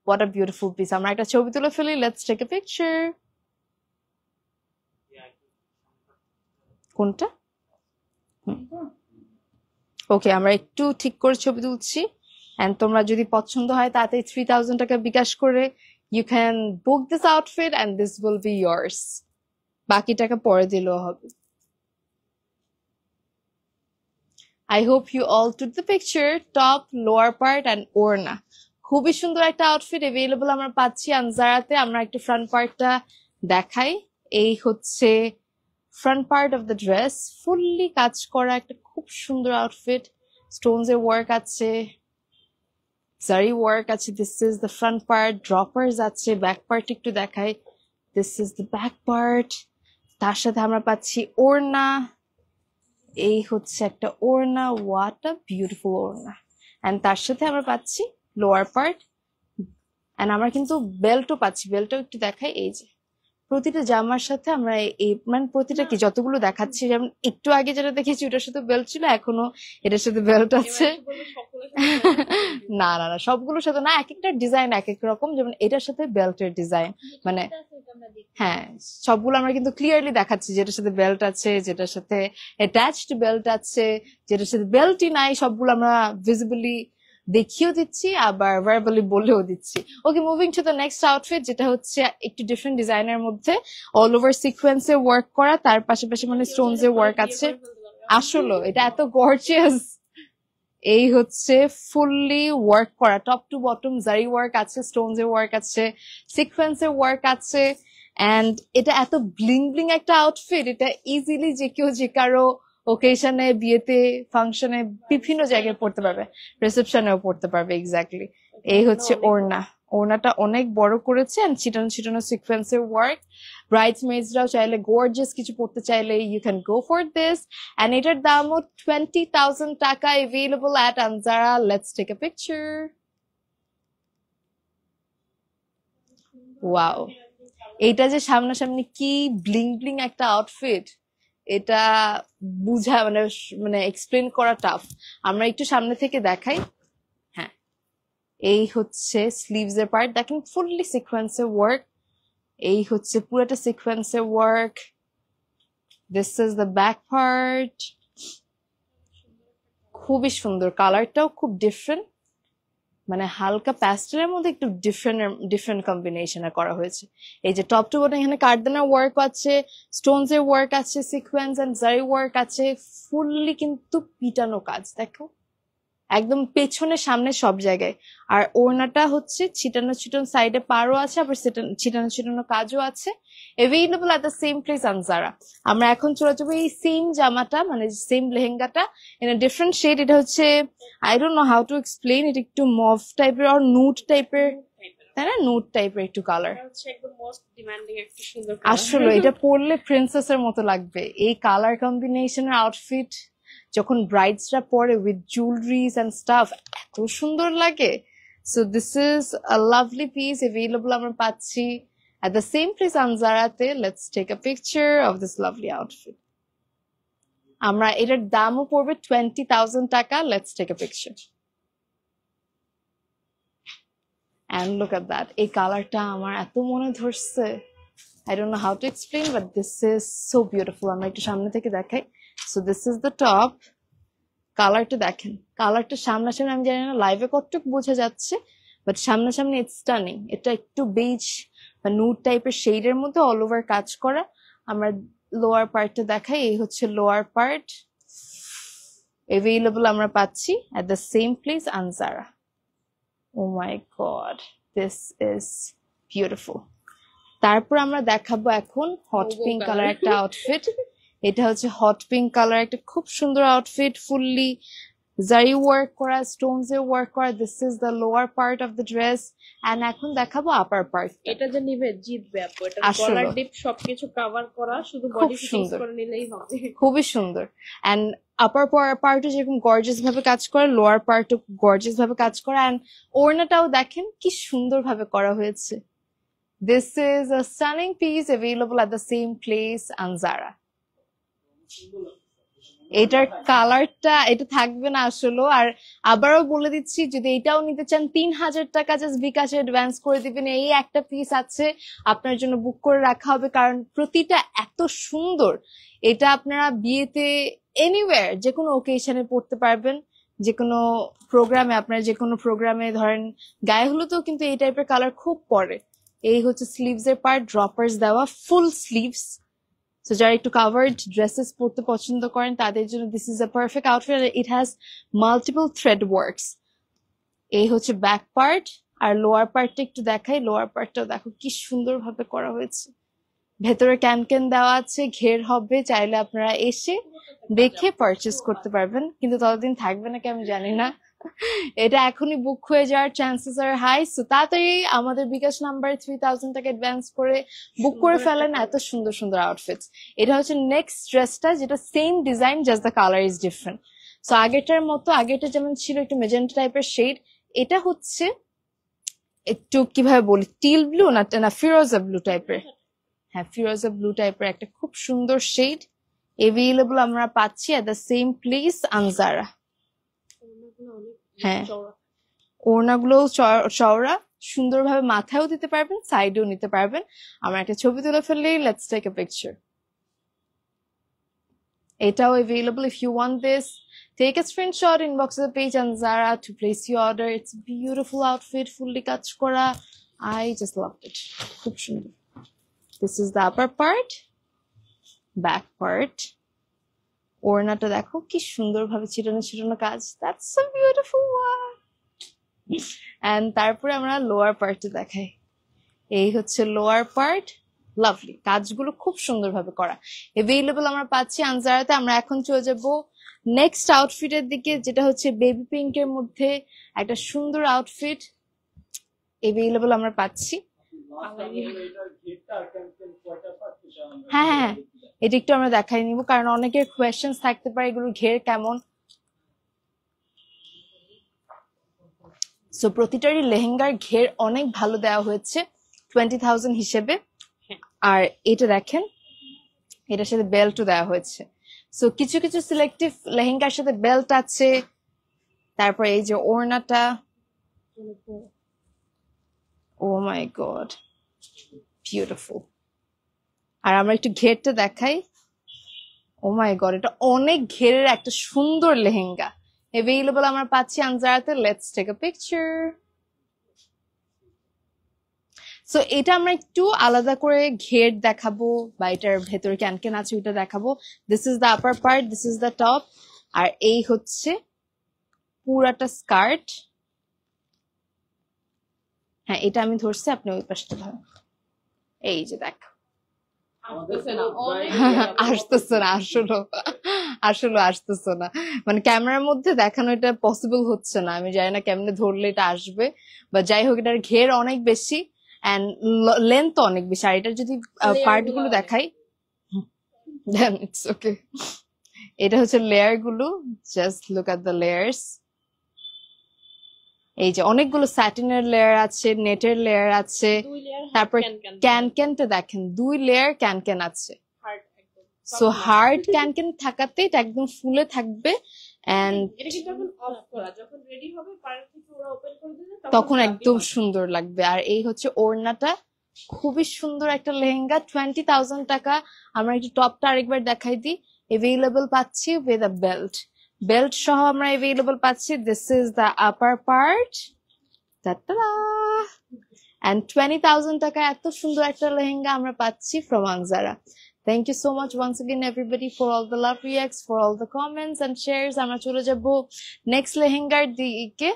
What a beautiful piece. আমরা একটা ছবি তুলে ফেলি। Let's take a picture. কোনটা? ওকে, আমরা একটু ঠিক করে ছবি তুলছি। এন্ড তোমরা যদি পছন্দ হয় তাতে 3,000 টাকা বিকাশ করে you can book this outfit and this will be yours. বাকি টাকা পরে দিলেও হবে। I hope you all took the picture. Top, lower part and ওড়না। খুবই সুন্দর একটা আউটফিট অ্যাভেলেবল আমরা পাচ্ছি আনজারাতে। আমরা একটু ফ্রন্ট পার্টটা দেখাই। এই হচ্ছে front part of the dress, fully কাজ করা একটা খুব সুন্দর আউটফিট। স্টোনস এর ওয়ার্ক আছে, জারি ওয়ার্ক আছে। This is the front part, droppers আছে। ব্যাক পার্ট একটু দেখাই। This is the back part. তার সাথে আমরা পাচ্ছি ওড়না। এই হচ্ছে একটা ওড়না, হোয়াট আ বিউটিফুল ওড়না। এন্ড তার সাথে আমরা পাচ্ছি লোয়ার পার্ট, এন্ড আমরা কিন্তু বেল্টও পাচ্ছি। বেল্টও একটু দেখাই। এই যে প্রতিটা জামার সাথে আমরা এই মানে প্রতিটা কি যতগুলো দেখাচ্ছি, যেমন একটু আগে যেটা দেখেছি ওটার সাথে বেল্ট ছিল, এখনো এটার সাথে বেল্ট আছে। না না না, সবগুলোর সাথে না, এক একটা ডিজাইন এক এক রকম। যেমন এটার সাথে বেল্টের ডিজাইন মানে হ্যাঁ, সবগুলো আমরা কিন্তু ক্লিয়ারলি দেখাচ্ছি, যেটার সাথে বেল্ট আছে, যেটার সাথে অ্যাটাচড বেল্ট আছে, যেটার সাথে বেল্টই নাই, সবগুলো আমরা ভিজিবলি দেখিয়েও দিচ্ছি আবার ভার্বালি বলেও দিচ্ছি। Okay, moving to the next outfit, যেটা হচ্ছে একটু ডিফারেন্ট ডিজাইনের মধ্যে অল ওভার সিকোয়েন্সে ওয়ার্ক করা, তার পাশাপাশি মানে স্টোনস এর ওয়ার্ক আছে। আসলে এটা এত গর্জিয়াস। এই হচ্ছে ফুললি ওয়ার্ক করা, টপ টু বটম জারি ওয়ার্ক আছে, স্টোনস এর ওয়ার্ক আছে, সিকোয়েন্স এর ওয়ার্ক আছে। এন্ড এটা এত ব্লিং ব্লিং একটা আউটফিট, এটা ইজিলি যে কেউ যে কারো ওকেশনে, বিয়েতে, ফাংশনে, বিভিন্ন জায়গায় পড়তে পারবে, রিসেপশনেও পড়তে পারবে। এক্স্যাক্টলি। এই হচ্ছে ওড়না। ওড়নাটা অনেক বড় করেছে এন্ড ছিটানো ছিটানো সিকোয়েন্সের ওয়ার্ক। ব্রাইডসমেডসরাও চাইলে গর্জিয়াস কিছু পড়তে চাইলে you can go for this. And এটার দামও 20,000 টাকা, available at Anjara. Let's take a picture. Wow, এইটা যে সামনাসামনি কি ব্লিং ব্লিং একটা আউটফিট, এটা বুঝা মানে মানে এক্সপ্লেন করা টাফ। আমরা একটু সামনে থেকে দেখাই। হ্যাঁ, এই হচ্ছে স্লিভস এর পার্ট। দেখেন ফুললি সিকোয়েন্সের ওয়ার্ক, এই হচ্ছে পুরোটা সিকোয়েন্সের work. This is the back part. খুবই সুন্দর, কালারটাও খুব ডিফারেন্ট, মানে হালকা প্যাস্টেলের মধ্যে একটু ডিফারেন্ট কম্বিনেশনে করা হয়েছে। এই যে টপ টু বটম এখানে কার্দানার ওয়ার্ক আছে, স্টোনস এর ওয়ার্ক আছে, সিকোয়েন্স এন্ড জারি ওয়ার্ক আছে, ফুললি কিন্তু পিটানো কাজ দেখো, একদম পেছনে সামনে সব জায়গায়। আর ওড়নাটা হচ্ছে ছিটানো ছিটানো, সাইডে পারও আছে, আবার ছিটানো ছিটানো কাজও আছে। Available at the same place Anjara. আমরা এখন চলে যাবো এই সেম জামাটা, মানে সেম লেহেঙ্গাটা ইন আ ডিফারেন্ট শেড। এটা হচ্ছে I don't know how to explain, এটা একটু মভ টাইপের আর নুড টাইপের, তাই না? নুড টাইপের একটু কালার। আসলে এটা পরলে প্রিন্সেসের মতো লাগবে। এই কালার কম্বিনেশনের আউটফিট যখন ব্রাইডসরা পরে উইথ জুয়েলারিজ এন্ড স্টাফ, এত সুন্দর লাগে। So this is a lovely piece, available আমরা পাচ্ছি at the same place আনজারাতে। Let's take a picture of this lovely outfit. আমরা এটার দামও পড়বে 20,000 টাকা। Let's take a picture and look at that. এই কালারটা আমার এত মনে ধরছে, I don't know how to explain, but this is so beautiful. আমরা একটু সামনে থেকে দেখাই। So this is the top. কালারটা দেখেন, কালারটা সামনাসামনি আমি জানি না লাইভে কতটুকু বোঝা যাচ্ছে, বাট সামনাসামনি ইটস স্টানিং। এটা একটু বেজ বা নুড টাইপের শেডের মধ্যে অল ওভার কাজ করা। আমরা লোয়ার পার্টটা দেখাই। এই হচ্ছে লোয়ার পার্ট, অ্যাভেলেবল আমরা পাচ্ছি at the same place Anjara. Oh my god, this is beautiful. তারপর আমরা দেখাবো এখন হট পিঙ্ক কালার একটা আউটফিট। এটা হচ্ছে হট পিঙ্ক কালার, একটা খুব সুন্দর আউটফিট, ফুললি জারি ওয়ার্ক করা, স্টোনস এর ওয়ার্ক করা। This is the lower part of the dress. And এখন দেখাবো আপার পার্ট। এটা যে নিবে জিতবে আপু, এটা গলার ডিপ সবকিছু কভার করা, শুধু বডি ফিক্স করে নিলেই হবে। খুবই সুন্দর। এন্ড আপার পার্টও যেরকম গর্জিয়াস ভাবে কাজ করে, লোয়ার পার্টও গর্জিয়াস ভাবে কাজ করা। এন্ড ওড়নাটাও দেখেন কি সুন্দর ভাবে করা হয়েছে। This is a stunning piece available at the same place Anjara. এটার কালারটা এটা থাকবে না আসলে। আর আবারও বলে দিচ্ছি, যদি এটাও নিতে চান 3,000 টাকা জাস্ট বিকাশে অ্যাডভান্স করে দিবেন। এই একটা পিস আছে আপনার জন্য বুক করে রাখা হবে, কারণ প্রতিটা এত সুন্দর। এটা আপনারা বিয়েতে এনিওয়্যার যে কোনো ওকেশনে পড়তে পারবেন, যে কোনো প্রোগ্রামে, আপনার যে কোনো প্রোগ্রামে ধরেন গায়ে হলুদেও কিন্তু এই টাইপের কালার খুব পরে। এই হচ্ছে স্লিভস এর পার্ট, ড্রপার্স দেওয়া, ফুল স্লিভস। সো যারা একটু কাভার্ড ড্রেসেস পরতে পছন্দ করেন তাদের জন্য this is a perfect outfit. It has multiple thread works. এই হচ্ছে ব্যাক পার্ট। আর লোয়ার পার্টটা একটু দেখাই। লোয়ার পার্টটাও দেখো কি সুন্দর ভাবে করা হয়েছে। ভেতরে ক্যান দেওয়া আছে, ঘের হবে, চাইলে আপনারা এসে দেখে পারচেস করতে পারবেন, কিন্তু ততদিন থাকবে নাকি আমি জানি না। এটা এখনই বুক হয়ে যাওয়ার চান্সেস আর হাই। সো তাড়াতাড়ি আমাদের বিকাশ নাম্বার 3,000 টাকা অ্যাডভান্স করে বুক করে ফেলেন এত সুন্দর সুন্দর আউটফিটস। এটা হচ্ছে নেক্সট ড্রেসটা, যেটা same design, just the colour is different. So আগেরটার মতো, আগেরটা যেমন ছিল একটু মেজেন্টা টাইপের শেড, এটা হচ্ছে একটু কিভাবে বলি, টিল ব্লু না ফিরোজা ব্লু টাইপের। হ্যাঁ, ফিরোজা ব্লু টাইপের একটা খুব সুন্দর শেড অ্যাভেলেবল আমরা পাচ্ছি at the same place Anjara. হ্যাঁ, ওড়নাগুলো চওড়া, সুন্দরভাবে মাথায়ও দিতে পারবেন, সাইডেও নিতে পারবেন। আমরা একটা ছবি তুলে ফেললি, লেটস টেক এ পিকচার। এটাও available. If you want this, take a screenshot, inbox the page Anzara to place your order. It's a beautiful outfit, fully কাজ করা. I just loved it. খুব সুন্দর। This is the upper part, back part. ওড়নাটা দেখো কি সুন্দরভাবে ছিটানো ছিটানো কাজ। That's so beautiful one. And তারপরে আমরা লোয়ার পার্টে দেখাই। এই হচ্ছে লোয়ার পার্ট, লাভলি, কাজগুলো খুব সুন্দরভাবে করা। অ্যাভেলেবল আমরা পাচ্ছি আনজারাতে। আমরা এখন চলে যাব নেক্সট আউটফিটের দিকে, যেটা হচ্ছে বেবি পিঙ্কের মধ্যে একটা সুন্দর আউটফিট অ্যাভেলেবল আমরা পাচ্ছি। হ্যাঁ হ্যাঁ, এটা একটু আমরা দেখাই নিব, কারণ অনেকের কোয়েশ্চেন্স থাকতে পারে এগুলোর ঘের কেমন। সো প্রতিটারই লেহেঙ্গার ঘের অনেক ভালো দেওয়া হয়েছে 20,000 হিসেবে। আর এটা দেখেন, এটার সাথে বেল্টও দেওয়া হয়েছে। সো কিছু কিছু সিলেক্টিভ লেহেঙ্গার সাথে বেল্ট আছে। তারপর এই যে ওড়নাটা, ও মাই গড বিউটিফুল। আর আমরা একটু ঘেরটা দেখাই। ও মাই গড, এটা অনেক ঘেরের একটা সুন্দর লেহেঙ্গা অ্যাভেলেবল আমরা পাচ্ছি আনজারাতে। Let's take a picture. So এটা আমরা একটু আলাদা করে ঘের দেখাবো বা এটার ভেতরে ক্যান আছে ওটা দেখাবো। This is the upper part, this is the top, আর এই হচ্ছে পুরাটা স্কার্ট। হ্যাঁ, এটা আমি ধরছি, আপনি ওই পাশটা ধরেন। এই যে দেখ, আসতেছে না, আসলে আসতেছে না, মানে ক্যামেরার মধ্যে দেখানো এটা পসিবল হচ্ছে না। আমি জানি না কেমনে ধরলে এটা আসবে, বা যাই হোক এটার ঘের অনেক বেশি এন্ড লেন্থ অনেক বেশি। আর এটার যদি পার্ট গুলো দেখাই, দেন ইটস ওকে। এটা হচ্ছে লেয়ার গুলো, just look at the layers. এই যে অনেকগুলো স্যাটিনের লেয়ার আছে, নেটের লেয়ার আছে, তারপর ক্যানটা দেখেন 2 লেয়ার ক্যান আছে। সো হার্ড ক্যান থাকাতে এটা একদম ফুলে থাকবে এন্ড তখন একদম সুন্দর লাগবে। আর এই হচ্ছে ওড়নাটা, খুবই সুন্দর একটা লেহেঙ্গা। 20,000 টাকা। আমরা একটু টপটা আরেকবার দেখাই দিই। অ্যাভেলেবল পাচ্ছি উইথ আ বেল্ট, বেল্ট সহ আমরা অ্যাভেলেবল পাচ্ছি। This is the upper part, and 20,000 টাকা এত সুন্দর একটা লেহেঙ্গা আমরা পাচ্ছি from Anzara. Thank you so much once again everybody for all the love reacts, for all the comments and shares. আমরা চলে যাব নেক্সট লেহেঙ্গার দিকে।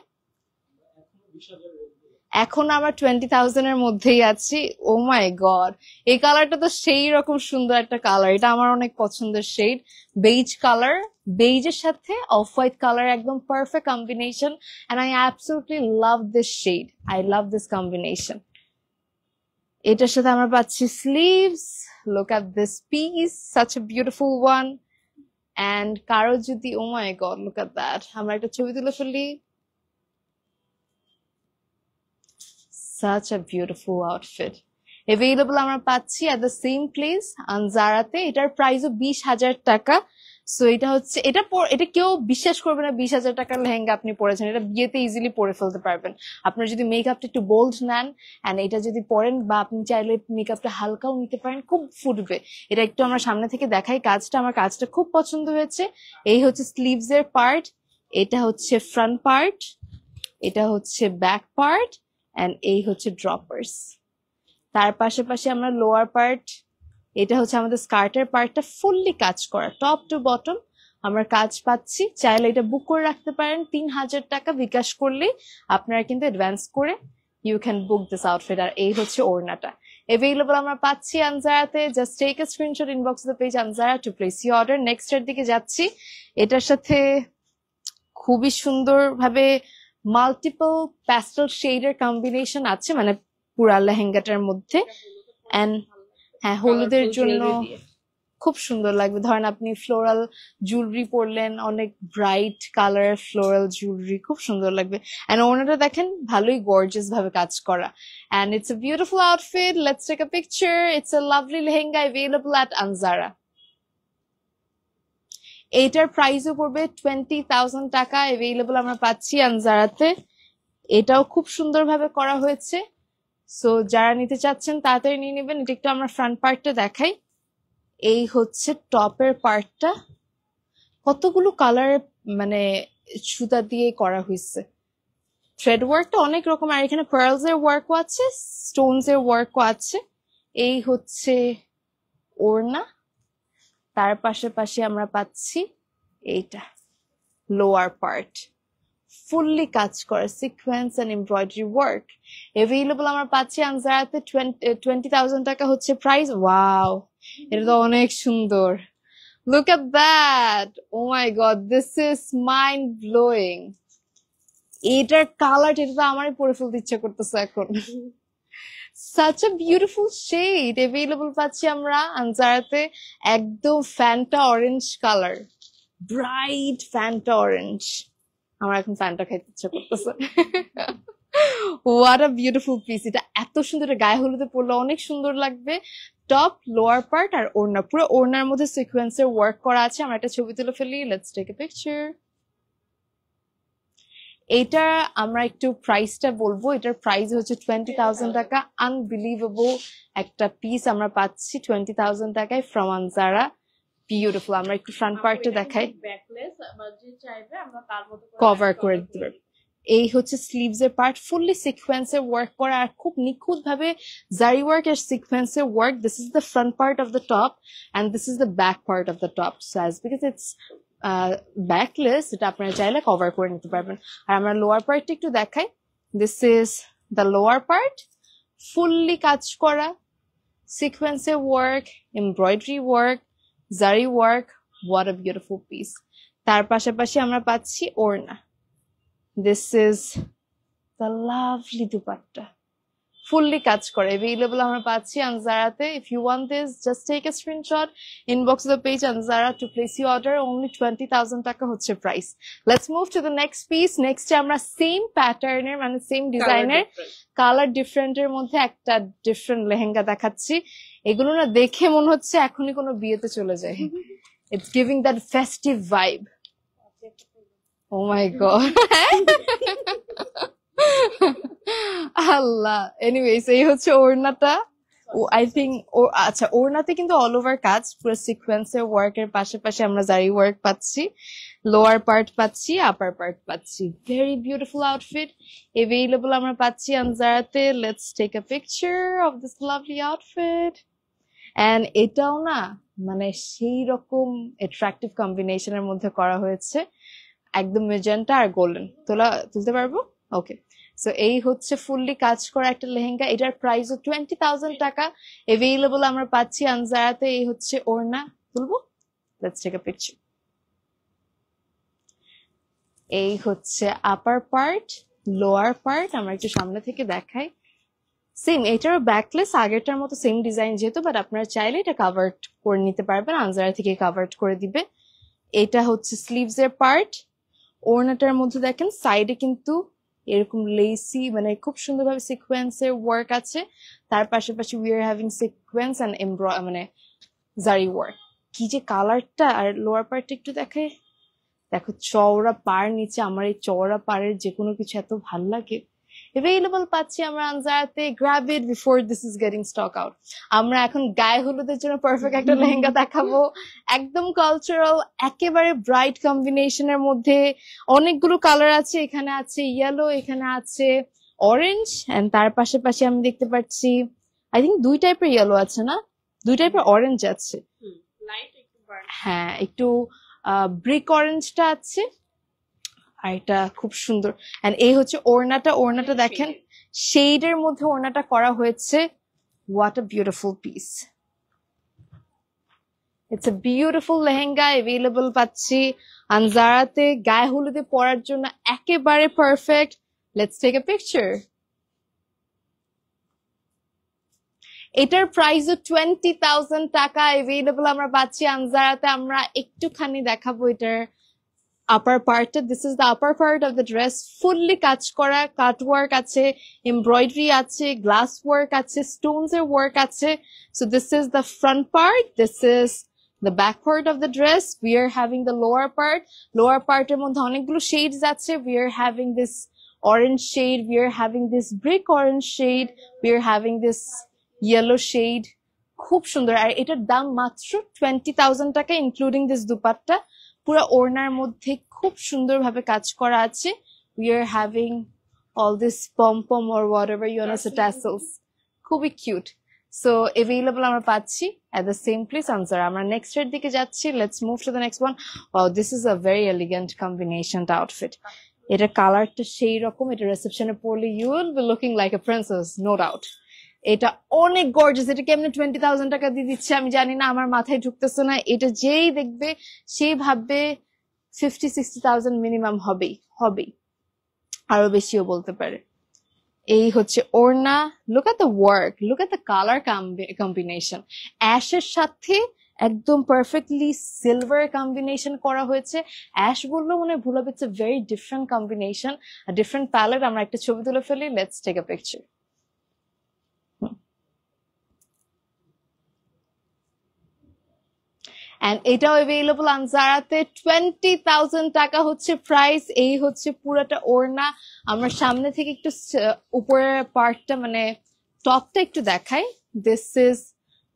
এখন আমরা 20,000 এর মধ্যেই আছি। ও মাই গড, এই কালারটা তো সেই রকম সুন্দর একটা কালার, এটা আমার অনেক পছন্দের শেড, বেজ কালার। বেজের সাথে অফ হোয়াইট কালার, একদম perfect combination, and I absolutely love this shade, I love this combination. এটার সাথে আমরা পাচ্ছি sleeves. Look at this piece, such a beautiful one. And কারো যদি, oh my god look at that, আমরা একটা ছবি তুলে ফেলি। Such a beautiful outfit. Available আমরা পাচ্ছি at the same place আনজারাতে। এটার প্রাইসও 20,000 টাকা। সো এটা হচ্ছে, এটা কেউ বিশ্বাস করবে না 20,000 টাকার লেহেঙ্গা আপনি পরেছেন। এটা বিয়েতে ইজিলি পরে ফেলতে পারবেন। আপনার যদি মেকআপটা একটু বোল্ড নেন এন্ড এটা যদি পরেন, বা আপনি চাইলে মেকআপটা হালকাও নিতে পারেন, খুব ফুটবে। এটা একটু আমরা সামনে থেকে দেখাই কাজটা, আমার কাজটা খুব পছন্দ হয়েছে। এই হচ্ছে স্লিভস এর পার্ট, এটা হচ্ছে ফ্রন্ট পার্ট, এটা হচ্ছে ব্যাক পার্ট, এন্ড এই হচ্ছে ড্রপার্স। তার পাশাপাশি আমরা লোয়ার পার্ট, এটা হচ্ছে আমাদের স্কার্টের পার্টটা ফুললি কাজ করা, টপ টু বটম আমরা কাজ পাচ্ছি। চাইলে এটা বুক করে রাখতে পারেন 3,000 টাকা বিকাশ করলে আপনারা কিন্তু অ্যাডভান্স করে you can book this outfit. আর এই হচ্ছে ওড়নাটা অ্যাভেলেবল আমরা পাচ্ছি আনজারাতে। Just take a screenshot, inbox the page Anjara to place your order. Next এর দিকে যাচ্ছি। এটার সাথে খুবই সুন্দর ভাবে মাল্টিপল প্যাস্টেল শেডের কম্বিনেশন আছে, মানে পুরা লেহেঙ্গাটার মধ্যে। এন্ড হ্যাঁ, হলুদের জন্য খুব সুন্দর লাগবে। ধরেন আপনি ফ্লোরাল জুয়েলারি পরলেন, অনেক ব্রাইট কালার ফ্লোরাল জুয়েলারি, খুব সুন্দর লাগবে। এন্ড ওনাটা দেখেন ভালোই গর্জিয়াস ভাবে কাজ করা। And it's a beautiful outfit. Let's take a picture. It's a lovely lehenga available at Anzara. এইটার প্রাইসও পড়বে 20,000 টাকা। অ্যাভেলেবল আমরা পাচ্ছি আনজারাতে। এটাও খুব সুন্দর ভাবে করা হয়েছে। সো যারা নিতে চাচ্ছেন তাড়াতাড়ি নিয়ে নেবেন। এটা একটু আমরা ফ্রন্ট পার্টটা দেখাই। এই হচ্ছে টপের পার্টটা, কতগুলো কালার মানে সুতা দিয়ে করা হয়েছে। থ্রেড ওয়ার্কটা অনেক রকম, আর এখানে পার্লস এর ওয়ার্কও আছে, স্টোনস এর ওয়ার্কও আছে। এই হচ্ছে ওড়না, তার পাশাপাশি আমরা পাচ্ছি এইটা লোয়ার পার্ট, ফুললি কাজ করা sequence and embroidery work. Available আমরা পাচ্ছি আনজারাতে। 20,000 টাকা হচ্ছে প্রাইস। ওয়াও, এটা তো অনেক সুন্দর। Look at that, oh my god, this is mind blowing. এটার কালার, এটা তো আমারই পরে ফেলতে ইচ্ছা করতেছে এখন। such a beautiful shade available পাচ্ছি আমরা আনজারাতে। একদম Fanta orange colour, bright Fanta orange. আমার এখন ফ্যান্টা খাইতে ইচ্ছা করতেছে। what a beautiful piece. এটা এত সুন্দর, এটা গায়ে হলুদে পরলে অনেক সুন্দর লাগবে। টপ, লোয়ার পার্ট আর ওড়না, পুরো ওড়নার মধ্যে সিকোয়েন্সের ওয়ার্ক করা আছে। আমরা একটা ছবি তুলে ফেলি। Let's take a picture. এটা আমরা একটু প্রাইসটা বলবো, এটার প্রাইস হচ্ছে 20,000 টাকা। আনবিলিভেবল একটা পিস আমরা পাচ্ছি 20,000 টাকায় ফ্রম আনজারা। বিউটিফুল। আমরা একটু ফ্রন্ট পার্টটা দেখাই, কভার করে দিতে পারবো। এই হচ্ছে স্লিভস এর পার্ট, ফুললি সিকোয়েন্সের ওয়ার্ক করা আর খুব নিখুঁত ভাবে জারি ওয়ার্ক আর সিকোয়েন্সের work. This is the front part of the top and this is the back part of the top. So as because it's backless, এটা আপনারা চাইলে কভার করে নিতে পারবেন। আর আমরা লোয়ার পার্টটা একটু দেখাই। This is the lower part, fully কাজ করা সিকোয়েন্সের work, embroidery work, zari work. What a beautiful piece. তার পাশাপাশি আমরা পাচ্ছি ওড়না। This is the lovely dupatta, fully কাজ করে, available আমরা পাচ্ছি আনজারাতে। If you want this, just take a screenshot, inbox the page Anzara to place your order. Only 20,000 টাকা হচ্ছে price. Let's move to the next piece. Next আমরা same pattern এর মানে same design এর color different এর মধ্যে একটা different lehenga দেখাচ্ছি। এগুলো না দেখে মনে হচ্ছে এখনই কোনো বিয়েতে চলে যায়। It's giving that festive vibe. Oh my god. Allah. Anyways, এই হচ্ছে ওড়নাটা। আই থিঙ্ক আচ্ছা, ওড়নাতে কিন্তু অল ওভার কাজ, পুরো সিকোয়েন্সের ওয়ার্ক এর পাশাপাশি আমরা জারি ওয়ার্ক পাচ্ছি, লোয়ার পার্ট পাচ্ছি, আপার পার্ট পাচ্ছি। ভেরি বিউটিফুল আউটফিট এভেইলেবল আমরা পাচ্ছি আনজারাতে। Let's take a picture of this lovely outfit. And এটাও না মানে সেই রকম অ্যাট্রাকটিভ কম্বিনেশনের মধ্যে করা হয়েছে, একদম মেজেন্টা আর গোল্ডেন। তুলতে পারবো? ওকে। সো এই হচ্ছে ফুললি কাজ করা একটা লেহেঙ্গা। এটার প্রাইসও 20,000 টাকা। এভেইলেবল আমরা পাচ্ছি আনজারাতে। এই হচ্ছে ওড়না। তুলবো? Let's take a picture. এই হচ্ছে আপার পার্ট, লোয়ার পার্ট। আমরা একটু সামনে থেকে দেখাই। সেম, এটারও ব্যাকলেস, আগেরটার মতো সেম ডিজাইন যেহেতু, বাট আপনারা চাইলে এটা কাভার্ড করে নিতে পারবেন, আনজারা থেকে কাভার্ড করে দিবে। এটা হচ্ছে স্লিভস এর পার্ট। ওড়নাটার মধ্যে দেখেন সাইডে কিন্তু এরকম লেসি মানে খুব সুন্দরভাবে সিকোয়েন্সের ওয়ার্ক আছে। তার পাশাপাশি we are having sequence and মানে জারি ওয়ার্ক। কি যে কালারটা! আর লোয়ার পার্টটা একটু দেখায়, দেখো চওড়া পার নিচে। আমার এই চওড়া পাড়ের যে কোনো কিছু এত ভাল লাগে। এভেইলেবল পাচ্ছি আমরা আনজারাতে। Grab it before this is getting stock out. আমরা এখন গায়ে হলুদের জন্য পারফেক্ট একটা লেহেঙ্গা দেখাবো, একদম কালচারাল, একেবারে ব্রাইট কম্বিনেশনের মধ্যে। অনেকগুলো কালার আছে, এখানে আছে ইয়েলো, এখানে আছে অরেঞ্জ, এন্ড তার পাশাপাশি আমি দেখতে পাচ্ছি আই থিঙ্ক 2 টাইপের ইয়েলো আছে, না 2 টাইপের অরেঞ্জ আছে। হ্যাঁ, একটু ব্রিক অরেঞ্জটা আছে, আর এটা খুব সুন্দর। এন্ড এই হচ্ছে ওড়নাটা। ওড়নাটা দেখেন শেডের মধ্যে ওড়নাটা করা হয়েছে। What a beautiful piece. It's a beautiful lehenga available পাচ্ছি আনজারাতে। গায়ে হলুদে পরার জন্য একেবারে perfect. Let's take a picture. এটার প্রাইসও 20,000 টাকা। এভেইলেবল আমরা পাচ্ছি আনজারাতে। আমরা একটুখানি দেখাবো এটার আপার পার্টটা। This is the upper part of the dress. Fully কাজ করা, কাট ওয়ার্ক আছে, এমব্রয়ডারি আছে, গ্লাস ওয়ার্ক আছে, স্টোনস এর ওয়ার্ক আছে। So this is the front part, this is the back part of the dress. We are having the lower part. Lower পার্টের মধ্যে অনেকগুলো শেডস আছে। We are having this orange shade, we are having this brick orange shade, we are having this yellow shade. খুব সুন্দর। আর এটার দাম মাত্র 20,000 টাকা, ইনক্লুডিং দিস দুপাট্টা। পুরো ওড়নার মধ্যে খুব সুন্দরভাবে কাজ করা আছে। We are having all this pom or whatever you know, tassels. খুবই কিউট। সো এভেইলেবল আমরা পাচ্ছি at the same place Anjara. আমরা নেক্সট এর দিকে যাচ্ছি। Let's move to the next one. Wow, this is a very elegant combination outfit. এটা কালারটা সেই রকম, এটা রিসেপশনে পরলে you will be looking like a princess, no doubt. এটা অনেক গর্জিয়াস। এটা কেমনে 20,000 টাকা দিয়ে দিচ্ছে আমি জানি না, আমার মাথায় ঢুকতেছে না। এটা যেই দেখবে সেই ভাববে 50-60,000 মিনিমাম হবেই, আরো বেশিও বলতে পারে। এই হচ্ছে ওড়না। Look at the work, look at the colour combination. অ্যাশের সাথে একদম পারফেক্টলি সিলভার কম্বিনেশন করা হয়েছে। অ্যাশ বললেও মনে ভুল হবে, it's a very different combination, different palette. আমরা একটা ছবি তুলে ফেলি। Let's take a picture. And এটাও অ্যাভেলেবল আনজারাতে 20,000 টাকা হচ্ছে প্রাইস। এই হচ্ছে পুরোটা ওড়না। আমরা সামনে থেকে একটু উপরের পার্টটা মানে টপটা একটু দেখাই। This is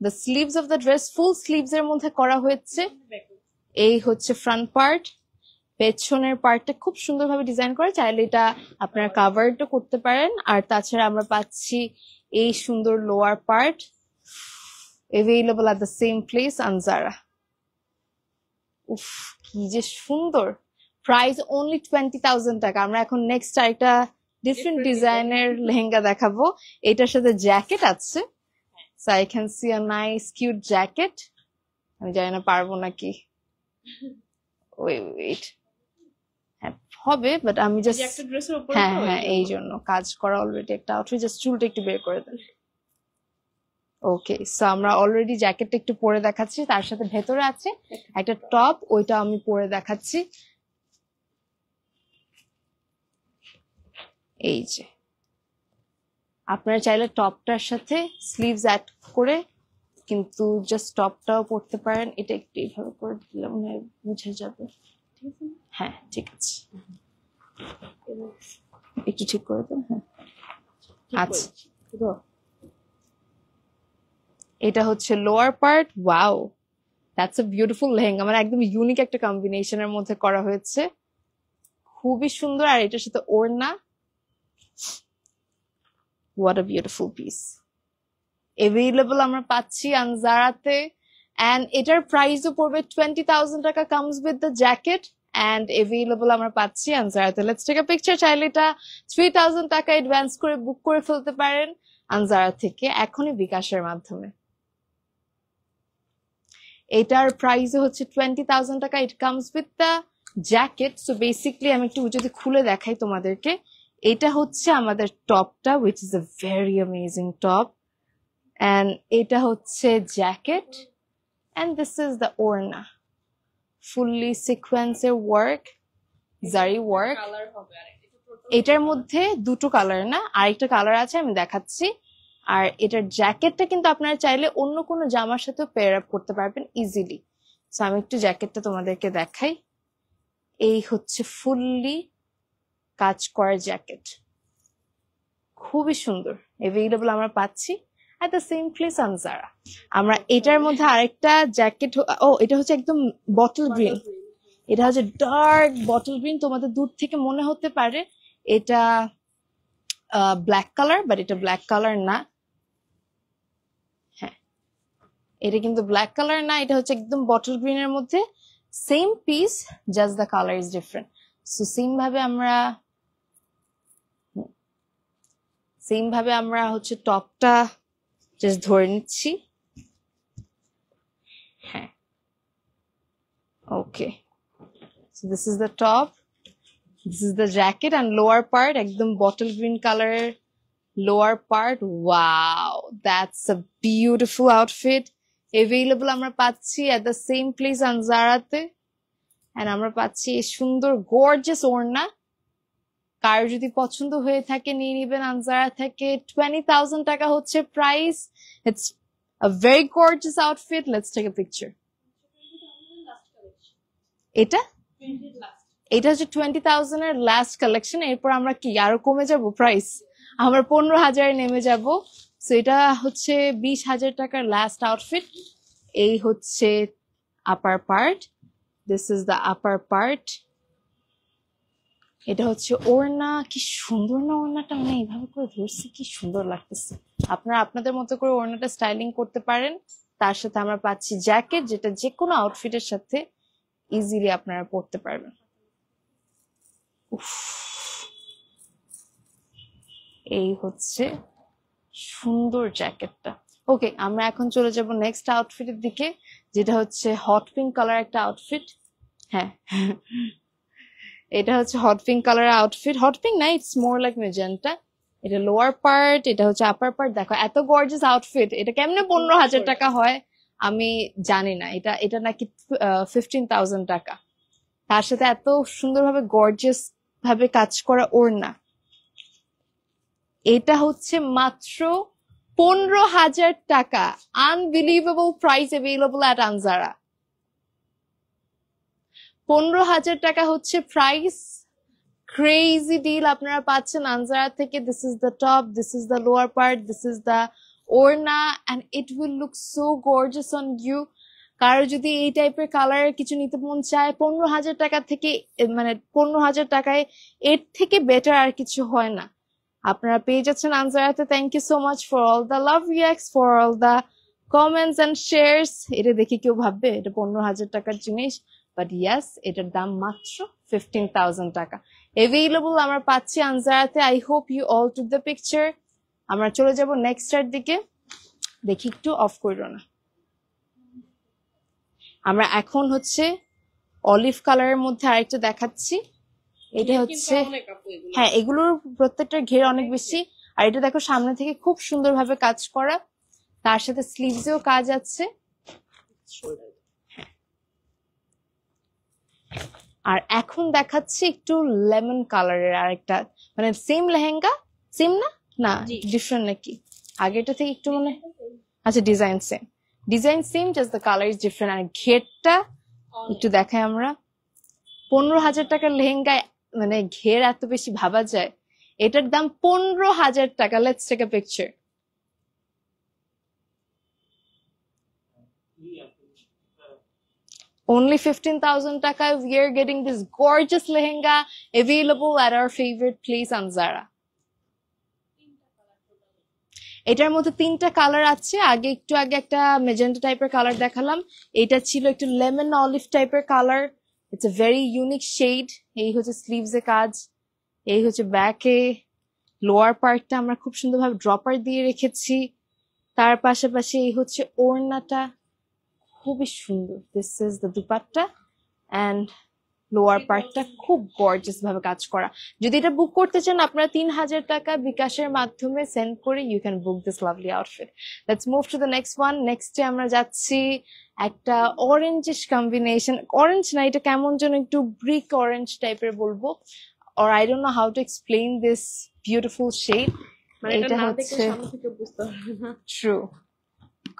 the sleeves of the dress, full sleeves এর মধ্যে করা হয়েছে। এই হচ্ছে ফ্রন্ট পার্ট, পেছনের পার্টটা খুব সুন্দরভাবে ডিজাইন করা, চাইলে এটা আপনারা কাভারটা করতে পারেন। আর তাছাড়া আমরা পাচ্ছি এই সুন্দর lower part available at the same place Anzara. উফ কি যে সুন্দর, প্রাইস অনলি 20,000 টাকা। আমরা এখন নেক্সট আরেকটা ডিফারেন্ট ডিজাইনের লেহেঙ্গা দেখাবো। এটার সাথে জ্যাকেট আছে, so I can see a nice cute jacket. আমি জানি না পারবো নাকি, ওয়েট হবে, বাট আমি জাস্ট হ্যাঁ হ্যাঁ এই জন্য কাজ করা অলরেডি একটা আউটফিট, জাস্ট চুলটা একটু বের করে দেন। ওকে, সো আমরা অলরেডি জ্যাকেটটা একটু পরে দেখাচ্ছি, তার সাথে ভেতরে আছে একটা টপ, ওইটা আমি পরে দেখাচ্ছি। এই যে আপনারা চাইলে টপটার সাথে স্লিভস অ্যাড করে কিন্তু জাস্ট টপটাও পরতে পারেন। এটা একটু এইভাবে করে দিলে মনে হয় বুঝে যাবে। হ্যাঁ ঠিক আছে, একটু ঠিক করে দেন। হ্যাঁ আচ্ছা, এটা হচ্ছে lower part. Wow, that's a beautiful lehenga, মানে একদম ইউনিক একটা কম্বিনেশনের মধ্যে করা হয়েছে, খুবই সুন্দর। আর এটার সাথে ওড়না, what a beautiful piece. Available আমরা পাচ্ছি আনজারাতে, এন্ড এটার প্রাইসও পড়বে 20,000 টাকা, comes with the jacket, and available আমরা পাচ্ছি আনজারাতে। Let's take a picture. চাইলে এটা 3,000 টাকা অ্যাডভান্স করে বুক করে ফেলতে পারেন আনজারা থেকে এখনই বিকাশের মাধ্যমে। এটার প্রাইস হচ্ছে 20,000 টাকা, it comes with the jacket. So basically আমি একটু যদি খুলে দেখাই তোমাদেরকে, এটা হচ্ছে আমাদের টপটা, which is a very amazing top, and এটা হচ্ছে jacket, and this is the ওড়না, ফুললি সিকোয়েন্সের ওয়ার্ক, জারি ওয়ার্ক। এটার মধ্যে দুটো কালার না, আরেকটা কালার আছে, আমি দেখাচ্ছি। আর এটার জ্যাকেটটা কিন্তু আপনারা চাইলে অন্য কোনো জামার সাথেও পেয়ার আপ করতে পারবেন ইজিলি। সো আমি একটু জ্যাকেটটা তোমাদেরকে দেখাই। এই হচ্ছে ফুললি কাজ করা জ্যাকেট, খুবই সুন্দর। অ্যাভেলেবল আমরা পাচ্ছি at the same place Anjara. আমরা এটার মধ্যে আরেকটা জ্যাকেট, ও এটা হচ্ছে একদম বটল গ্রিন, এটা হচ্ছে ডার্ক বটল গ্রিন। তোমাদের দূর থেকে মনে হতে পারে এটা ব্ল্যাক কালার, বাট এটা ব্ল্যাক কালার না। হ্যাঁ, এটা কিন্তু ব্ল্যাক কালার না, এটা হচ্ছে একদম বটল গ্রিনের মধ্যে, same piece, just the colour is different. So same ভাবে আমরা হচ্ছে টপটা জাস্ট ধরে নিচ্ছি। হ্যাঁ okay, so this is the top, this is the jacket, and lower part একদম বটল গ্রিন কালারের lower part. Wow, that's a beautiful outfit. Available আমরা পাচ্ছি এট দ্য সেম প্লেস আনজারাতে, এন্ড আমরা পাচ্ছি এই সুন্দর গর্জিয়াস ওড়না। কার যদি পছন্দ হয়ে থাকে নিয়ে নিবেন আনজারা থেকে। 20,000 টাকা হচ্ছে price. It's a very gorgeous outfit. Let's take a picture. এটা হচ্ছে 20,000 এর লাস্ট কালেকশন। এরপর আমরা কি আরো কমে যাব প্রাইস, আমরা 15,000 নেমে যাব। সো এটা হচ্ছে 20,000 টাকার লাস্ট আউটফিট। এই হচ্ছে upper part, this is the upper part. এটা হচ্ছে ওড়না, কি সুন্দর না ওড়নাটা, মানে এইভাবে করে ধরছি কি সুন্দর লাগতেছে। আপনারা আপনাদের মতো করে ওড়নাটা স্টাইলিং করতে পারেন। তার সাথে আমরা পাচ্ছি জ্যাকেট, যেটা যে কোনো আউটফিটের সাথে ইজিলি আপনারা পরতে পারবেন। এই হচ্ছে সুন্দর জ্যাকেটটা। ওকে, আমরা এখন চলে যাব নেক্সট আউটফিটের দিকে, যেটা হচ্ছে হট পিঙ্ক কালার একটা আউটফিট। হ্যাঁ, এটা হচ্ছে hot pink colour outfit. Hot pink না, ইটস মোর লাইক মেজেন্টা। এটা লোয়ার পার্ট, এটা হচ্ছে আপার পার্ট। দেখো এত গর্জিয়াস আউটফিট, এটা কেমনে 15,000 টাকা হয় আমি জানি না। এটা নাকি 15,000 টাকা। তার সাথে এত সুন্দরভাবে গর্জিয়াস ভাবে কাজ করা ওড়না। এটা হচ্ছে মাত্র 15,000 টাকা। Unbelievable price available at Anzara. 15,000 টাকা হচ্ছে প্রাইস। ক্রেজি ডিল আপনারা পাচ্ছেন আনজারা থেকে। This is the top, this is the lower part, this is the orna, and it will look so gorgeous on you. কারো যদি এই টাইপের কালারের কিছু নিতে মন চায়, 15,000 টাকা থেকে, মানে 15,000 টাকায় এর থেকে বেটার আর কিছু হয় না। আপনারা পেয়ে যাচ্ছেন আনজারাতে। Thank you so much for all the love reacts, for all the comments and shares. এটা দেখে কেউ ভাববে এটা 15,000 টাকার জিনিস, বাট ইয়াস, এটার দাম মাত্র 15,000 টাকা। এভেইলেবল আমরা পাচ্ছি আনজারাতে। I hope you all took the picture. আমরা চলে যাব নেক্সটার দিকে। দেখি একটু অফ করো না। আমরা এখন হচ্ছে অলিভ কালারের মধ্যে আরেকটা দেখাচ্ছি। এটা হচ্ছে, হ্যাঁ, এগুলোর প্রত্যেকটার ঘের অনেক বেশি। আর এটা দেখো সামনে থেকে খুব সুন্দরভাবে কাজ করা, তার সাথে স্লিভসেও কাজ আছে। আর এখন দেখাচ্ছি একটু লেমন কালারের আরেকটা, মানে সেম লেহেঙ্গা, সেম না, না ডিফারেন্ট নাকি আগেটা থেকে একটু মনে, আচ্ছা design same, design same, just the colour is different. আর ঘেরটা একটু দেখাই আমরা। 15,000 টাকার লেহেঙ্গায় মানে ঘের এত বেশি ভাবা যায়? এটার দাম 15,000 টাকা। Let's take a picture. Only 15,000 taka, we are getting this gorgeous lehenga available at our favorite place, Anzara. এটার মধ্যে 3টা কালার আছে। একটু আগে একটা মেজেন্টা টাইপের কালার দেখালাম, এটা ছিল একটু লেমন অলিভ টাইপের colour. It's a very unique shade. এই হচ্ছে স্লিভস এ কাজ, এই হচ্ছে ব্যাকে। লোয়ার পার্টটা আমরা খুব সুন্দরভাবে ড্রপার দিয়ে রেখেছি। তার পাশাপাশি এই হচ্ছে ওড়নাটা, খুবই সুন্দর। This is the dupatta and lower পার্টটা খুব গর্জিয়াস ভাবে কাজ করা। যদি এটা বুক করতে চান আপনারা 3,000 টাকা বিকাশের মাধ্যমে সেন্ড করে you can book this lovely outfit. Let's move to the next one. নেক্সটে আমরা যাচ্ছি একটা অরেঞ্জিশ কম্বিনেশন। অরেঞ্জ না, এটা কেমন যেন একটু ব্রিক অরেঞ্জ টাইপের বলবো, or I don't know how to explain this beautiful shade. এটা হচ্ছে true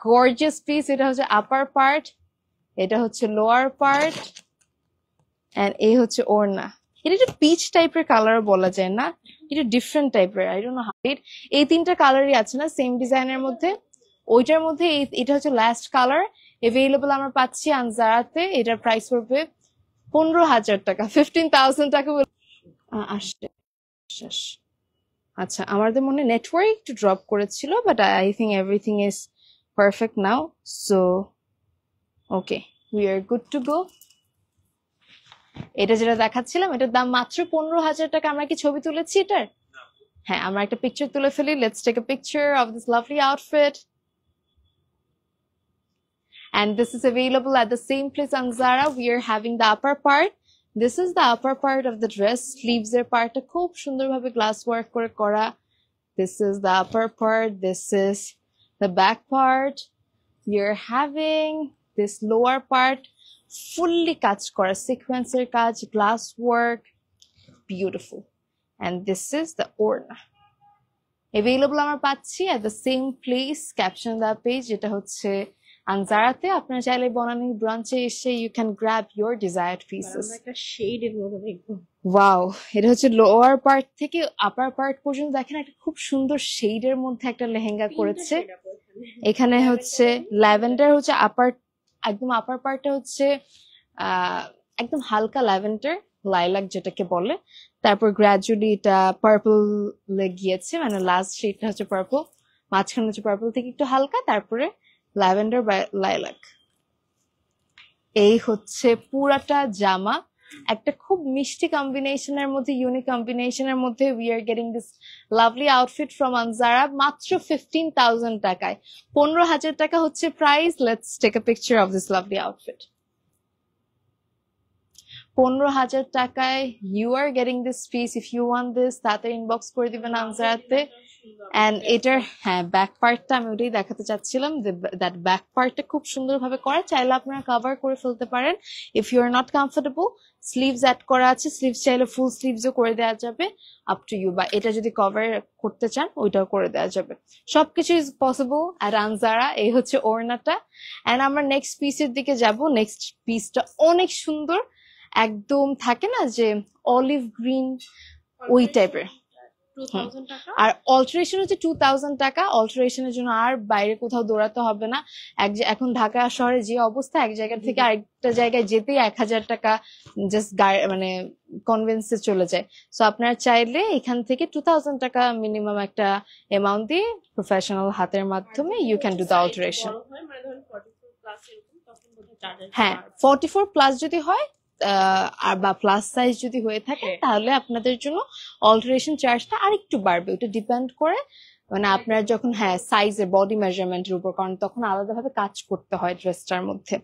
gorgeous piece. এটা হচ্ছে আপার পার্ট, এটা হচ্ছে লোয়ার পার্ট, এন্ড এই হচ্ছে ওড়না। এটা একটু পিচ টাইপের কালার বলা যায় না, এটা ডিফারেন্ট টাইপের, I don't know how it. এই 3টা কালারই আছে না সেম ডিজাইনের মধ্যে, ওইটার মধ্যে এটা হচ্ছে লাস্ট কালার। এভেইলেবল আমরা পাচ্ছি আনজারাতে। এটার প্রাইস পড়বে 15,000 টাকা, 15,000 টাকা আসছে। আচ্ছা, আমাদের মনে নেটওয়ার্ক একটু ড্রপ করেছিল, but I think everything is perfect now. So okay, we are good to go. এটা যেটা দেখাচ্ছিলাম এটার দাম মাত্র 15,000 টাকা। আমরা কি ছবি তুলেছি এটার? হ্যাঁ, আমরা একটা পিকচার তুলে ফেলি। Let's take a picture of this lovely outfit. And this is available at the same place on Zara. We are having the upper part. This is the upper part of the dress. Sleeves er part khub sundor bhabe glass work kore kora. This is the upper part. This is the back part. We are having this lower part fully কাজ করা, sequencer কাজ, glass work, beautiful. And this is the ওড়না। available আমরা পাচ্ছি at the same place, caption the page, যেটা হচ্ছে আনজারাতে। আপনারা চাইলে বনানী ব্রাঞ্চে এসে you can grab your desired pieces. একটা শেড এর মতো দেখো, ওয়াও। এটা হচ্ছে লোয়ার পার্ট থেকে আপার পার্ট পর্যন্ত দেখেন একটা খুব সুন্দর শেডের মধ্যে একটা লেহেঙ্গা করেছে। এখানে হচ্ছে ল্যাভেন্ডার, হচ্ছে আপার, একদম আপার পার্টটা হচ্ছে একদম হালকা ল্যাভেন্ডার, লাইলাক যেটাকে বলে। তারপর গ্রাজুয়ালি এটা পার্পল গিয়েছে, মানে লাস্ট শেডটা হচ্ছে পার্পল, মাঝখানে হচ্ছে পার্পল থেকে একটু হালকা, তারপরে ল্যাভেন্ডার বা লাইলাক। এই হচ্ছে পুরাটা জামা, একটা খুব মিষ্টি কম্বিনেশনের মধ্যে, ইউনিক কম্বিনেশনের মধ্যে। We are getting this lovely outfit from Anzara মাত্র 15,000 টাকায়। 15,000 টাকা হচ্ছে price. Let's take a picture of this lovely outfit. 15,000 টাকায় you are getting this piece. If you want this, তাতে ইনবক্স করে দিবেন আনজারাতে। এন্ড এটার, হ্যাঁ, ব্যাক পার্টটা আমি ওটাই দেখাতে চাচ্ছিলাম। দ্যাট ব্যাক পার্টটা খুব সুন্দরভাবে করা, চাইলে আপনারা কভার করে ফেলতে পারেন। If you are not comfortable, sleeves add করা আছে, স্লিভস চাইলে ফুল স্লিভসও করে দেওয়া যাবে, আপ টু ইউ। বা এটা যদি কভার করতে চান ওইটাও করে দেওয়া যাবে, সবকিছু ইজ পসিবল অ্যাট আনজারা। এই হচ্ছে ওড়নাটা। এন্ড আমরা নেক্সট পিসের দিকে যাব। নেক্সট পিসটা অনেক সুন্দর একদম থাকে না যে অলিভ গ্রিন ওই টাইপের। আর অল্টারেশন হচ্ছে 2000 টাকা। অল্টারেশনের জন্য আর বাইরে কোথাও দৌড়াতে হবে না। এখন ঢাকা শহরে যে অবস্থা, এক জায়গা থেকে আরেকটা জায়গায় যেতেই 1000 টাকা জাস্ট মানে কনভেন্সে চলে যায়। সো আপনারা চাইলে এখান থেকে 2000 টাকা মিনিমাম একটা অ্যামাউন্ট দিয়ে প্রফেশনাল হাতের মাধ্যমে you can do the alteration. হ্যাঁ, 44+ যদি হয় আর বা প্লাস সাইজ যদি হয়ে থাকে তাহলে আপনাদের জন্য অল্টারেশন চার্জটা আরেকটু বাড়বে। ওটা ডিপেন্ড করে মানে আপনার যখন সাইজের বডি মেজারমেন্টের উপর, কারণ তখন আলাদাভাবে কাজ করতে হয় ড্রেসটার মধ্যে।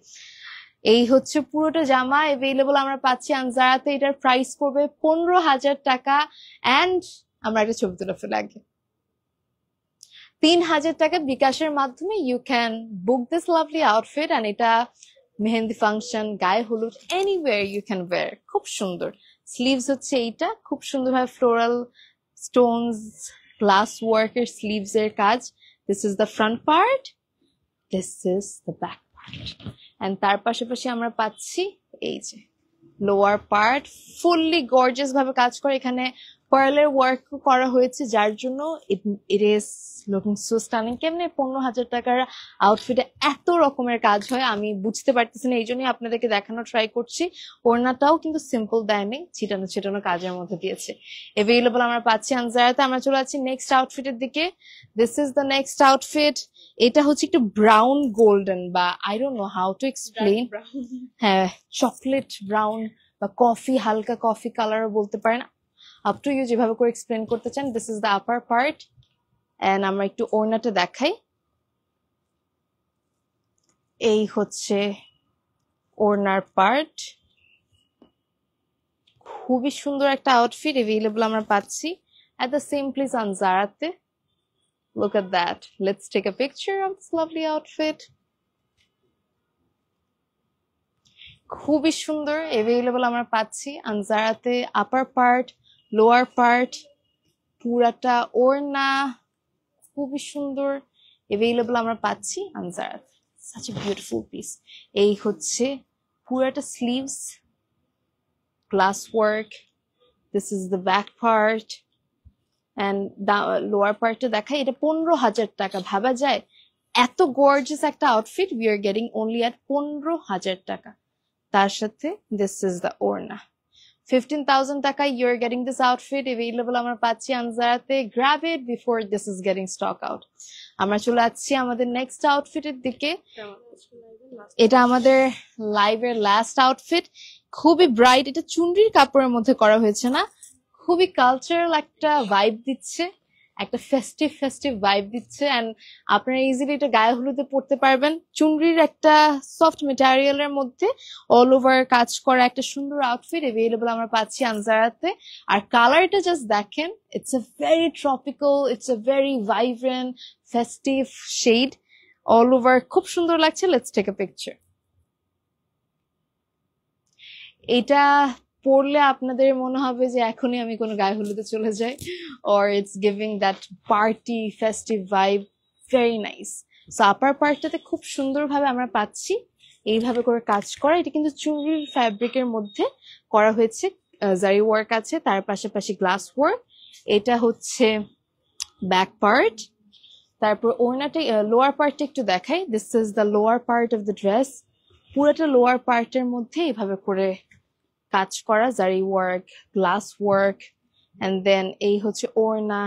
এই হচ্ছে পুরোটা জামা এভেইলেবল আমরা পাচ্ছি আনজারাতে। এটার প্রাইস পড়বে 15,000 টাকা। অ্যান্ড আমরা একটা ছবি তুলে ফেলে আগে 3,000 টাকা বিকাশের মাধ্যমে you can book this lovely outfit. And এটা মেহেন্দি ফাংশন, গায়ে হলুদ, এনিওয়্যার ইউ ক্যান ওয়্যার। খুব সুন্দর। স্লিভস হচ্ছে এইটা, খুব সুন্দরভাবে ফ্লোরাল স্টোনস গ্লাস ওয়ার্কের স্লিভস এর কাজ। This is the front part, this is the back part. And তার পাশাপাশি আমরা পাচ্ছি এই যে লোয়ার পার্ট, ফুললি গর্জিয়াস ভাবে কাজ করে। এখানে পার্লের ওয়ার্ক করা হয়েছে, যার জন্য it is looking so stunning. কেমনে 15,000 টাকার আউটফিটে এত রকমের কাজ হয় আমি বুঝতে পারতেছি না, এই জন্যই আপনাদেরকে দেখানো ট্রাই করছি। ওড়নাটাও কিন্তু সিম্পল দেয়নি, ছিটানো ছিটানো কাজের মধ্যে দিয়েছে। এভেইলেবল আমরা পাচ্ছি আনজারাতে। আমরা চলে যাচ্ছি নেক্সট আউটফিটের দিকে। This is the next outfit. এটা হচ্ছে একটু ব্রাউন গোল্ডেন বা I don't know how to explain. হ্যাঁ, চকলেট ব্রাউন বা কফি, হালকা কফি কালারও বলতে পারেন, আপ টু ইউ যেভাবে করে এক্সপ্লেন করতে চান। This is the upper part. And আমরা একটু ওড়নাটা দেখাই। এই হচ্ছে ওড়নার পার্ট। খুবই সুন্দর একটা আউটফিট এভেইলেবল আমরা পাচ্ছি at the same place on Zara-তে। Look at that. Let's take a picture of this lovely outfit. খুবই সুন্দর এভেইলেবল আমরা পাচ্ছি আনজারাতে। আপার পার্ট, লোয়ার পার্ট, পুরাটা ওড়না খুবই সুন্দর এভেইলেবল আমরা পাচ্ছি আনজারাতে। Such a beautiful piece. এই হচ্ছে পুরাটা sleeves, glass work. This is the back part and lower পার্টটা দেখাই। এটা 15,000 টাকা। ভাবা যায় এত গর্জিয়াস একটা outfit we are getting only at 15,000 টাকা। তার সাথে দিস ইজ দ্য ওড়না। 15,000 টাকা you are getting this outfit available আমরা পাচ্ছি আনজারাতে। Grab it before this is getting stock out. আমরা চলে যাচ্ছি আমাদের নেক্সট আউটফিটের দিকে। এটা আমাদের লাইভের লাস্ট আউটফিট। খুবই ব্রাইট, এটা চুনরির কাপড়ের মধ্যে করা হয়েছে না, খুবই কালচারাল একটা ভাইব দিচ্ছে, একটা ফেস্টিভ ভাইব দিচ্ছে। এন্ড আপনারা ইজিলি এটা গায়ে হলুদে পড়তে পারবেন। চুনরির একটা সফট মেটেরিয়ালের মধ্যে অল ওভার কাজ করা একটা সুন্দর আউটফিট এভেইলেবল আমরা পাচ্ছি আনজারাতে। আর কালারটা জাস্ট দেখেন, it's a very tropical, it's a very vibrant festive shade all over. খুব সুন্দর লাগছে। Let's take a picture. এটা পড়লে আপনাদের মনে হবে যে এখনই আমি কোনো গায়ে হলুদে চলে যাই, or it's giving that party festive vibe, very nice. So upper পার্টটাতে খুব সুন্দরভাবে আমরা পাচ্ছি এইভাবে করে কাজ করা। এটা কিন্তু চুনরির ফ্যাব্রিকের মধ্যে করা হয়েছে, জারি ওয়ার্ক আছে, তার পাশাপাশি গ্লাস ওয়ার্ক। এটা হচ্ছে ব্যাক পার্ট। তারপর ওড়নাটা লোয়ার পার্টটা একটু দেখাই। This is the lower part of the dress. পুরোটা লোয়ার পার্টের মধ্যে এইভাবে করে কাজ করা, zari work, glass work. And then এই হচ্ছে ওড়না।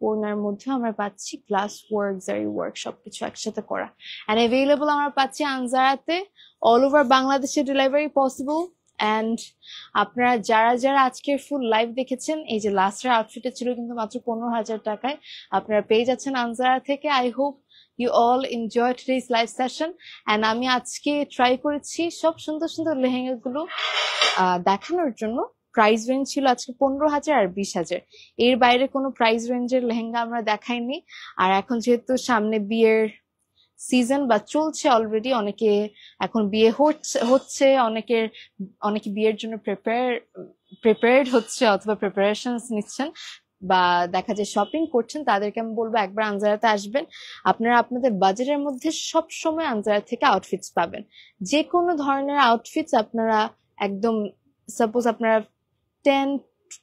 ওড়নার মধ্যে আমরা পাচ্ছি গ্লাস ওয়ার্ক, জারি ওয়ার্ক, সবকিছু একসাথে করা। এন্ড এভেইলেবল আমরা পাচ্ছি আনজারাতে। অল ওভার বাংলাদেশে ডেলিভারি পসিবল। এন্ড আপনারা যারা যারা আজকের ফুল লাইভ দেখেছেন, এই যে লাস্টের আউটফিটে ছিল কিন্তু মাত্র 15,000 টাকায়, আপনারা পেয়ে যাচ্ছেন আনজারা থেকে। I hope you all enjoy today's live session. and আমি আজকে ট্রাই করেছি সব সুন্দর সুন্দর লেহেঙ্গা গুলো দেখানোর জন্য। প্রাইস রেঞ্জ ছিল আজকে 15,000 আর 20,000, এর বাইরে কোনো প্রাইস রেঞ্জের লেহেঙ্গা আমরা দেখাইনি। আর এখন যেহেতু সামনে বিয়ের সিজন বা চলছে অলরেডি, অনেকে এখন বিয়ে হচ্ছে, অনেকে বিয়ের জন্য প্রিপেয়ার্ড হচ্ছে অথবা প্রিপারেশন নিচ্ছেন বা দেখা যায় শপিং করছেন, তাদেরকে আমি বলবো একবার আনজারাতে আসবেন। আপনারা আপনাদের বাজেটের মধ্যে সব সময় আনজারা থেকে আউটফিটস পাবেন। যে কোনো ধরনের আউটফিটস আপনারা একদম সাপোজ আপনারা 10,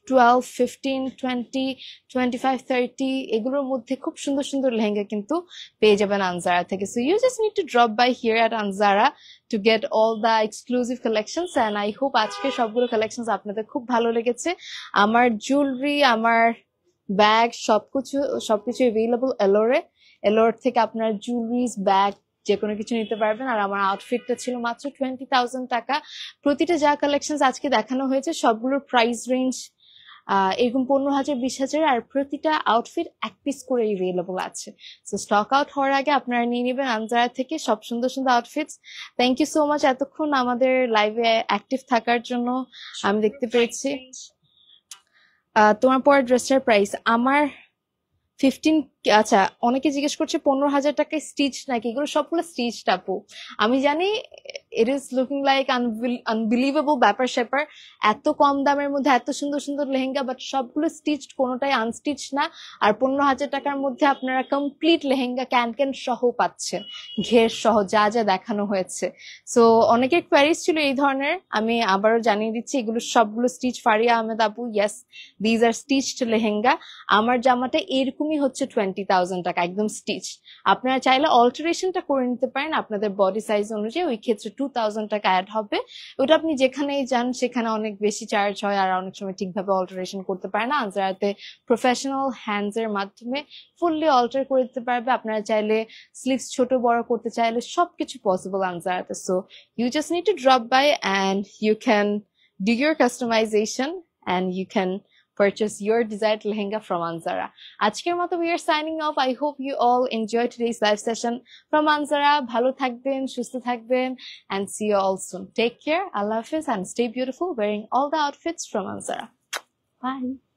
12, 15, 20, 25, 30 এগুলোর মধ্যে খুব সুন্দর সুন্দর লেহেঙ্গা কিন্তু পেয়ে যাবেন আনজারা থেকে। So you just need to drop by here at Anzara to get all the exclusive collections and I hope আজকে সবগুলো কালেকশনস আপনাদের খুব ভালো লেগেছে। আমার জুয়েলারি, আমার ব্যাগ সবকিছু অ্যাভেলেবল এলোর থেকে আপনার জুয়েলারিজ, ব্যাগ যে কোনো কিছু নিতে পারবেন। আর আমার আউটফিটটা ছিল মাত্র 20,000 টাকা। প্রতিটা যা কালেকশন আজকে দেখানো হয়েছে সবগুলোর প্রাইস রেঞ্জ এরকম 15,000, 20,000, আর প্রতিটা আউটফিট এক পিস করে অ্যাভেলেবল আছে। সো স্টক আউট হওয়ার আগে আপনারা নিয়ে নেবেন আনজারা থেকে সব সুন্দর সুন্দর outfits. Thank you so much এতক্ষণ আমাদের লাইভে অ্যাক্টিভ থাকার জন্য। আমি দেখতে পেয়েছি তোমার পরের ড্রেসটার প্রাইস আমার 15, আচ্ছা অনেকে জিজ্ঞেস করছে 15,000 টাকায় স্টিচ নাকি, এগুলো সবগুলো স্টিচ আপু। আমি জানি it is looking like unbelievable ব্যাপার স্যাপার, এত কম দামের মধ্যে এত সুন্দর সুন্দর লেহেঙ্গা, বাট সবগুলো স্টিচড, কোনোটাই আনস্টিচ না। আর 15,000 টাকার মধ্যে আপনারা কমপ্লিট লেহেঙ্গা ক্যান সহ পাচ্ছেন, ঘের সহ যা যা দেখানো হয়েছে। সো অনেকের কোয়ারিজ ছিল এই ধরনের, আমি আবারও জানিয়ে দিচ্ছি এগুলো সবগুলো স্টিচ। ফারিয়া আহমেদ আপু, yes these are stitched lehenga. আমার জামাটা এরকমই হচ্ছে 20,000 টাকা, একদম স্টিচ। আপনারা চাইলে অল্টারেশনটা করে নিতে পারেন আপনাদের বডি সাইজ অনুযায়ী, ওই ক্ষেত্রে 2,000 টাকা অ্যাড হবে। ওটা আপনি যেখানেই যান সেখানে অনেক বেশি চার্জ হয়, আর অনেক সময় ঠিকভাবে অল্টারেশন করতে পারে না। আনজারাতে প্রফেশনাল হ্যান্ডস এর মাধ্যমে ফুললি অল্টার করে দিতে পারবে। আপনারা চাইলে স্লিভস ছোট বড় করতে চাইলে সবকিছু পসিবল আনজারাতে। So you just need to drop by and you can do your customization and you can purchase your desired lehenga from Anzara. আজকের মতো we are signing off. I hope you all enjoyed today's live session from Anzara. ভালো থাকবেন, সুস্থ থাকবেন, and see you all soon. Take care, Allah Hafiz, and stay beautiful wearing all the outfits from Anzara. Bye.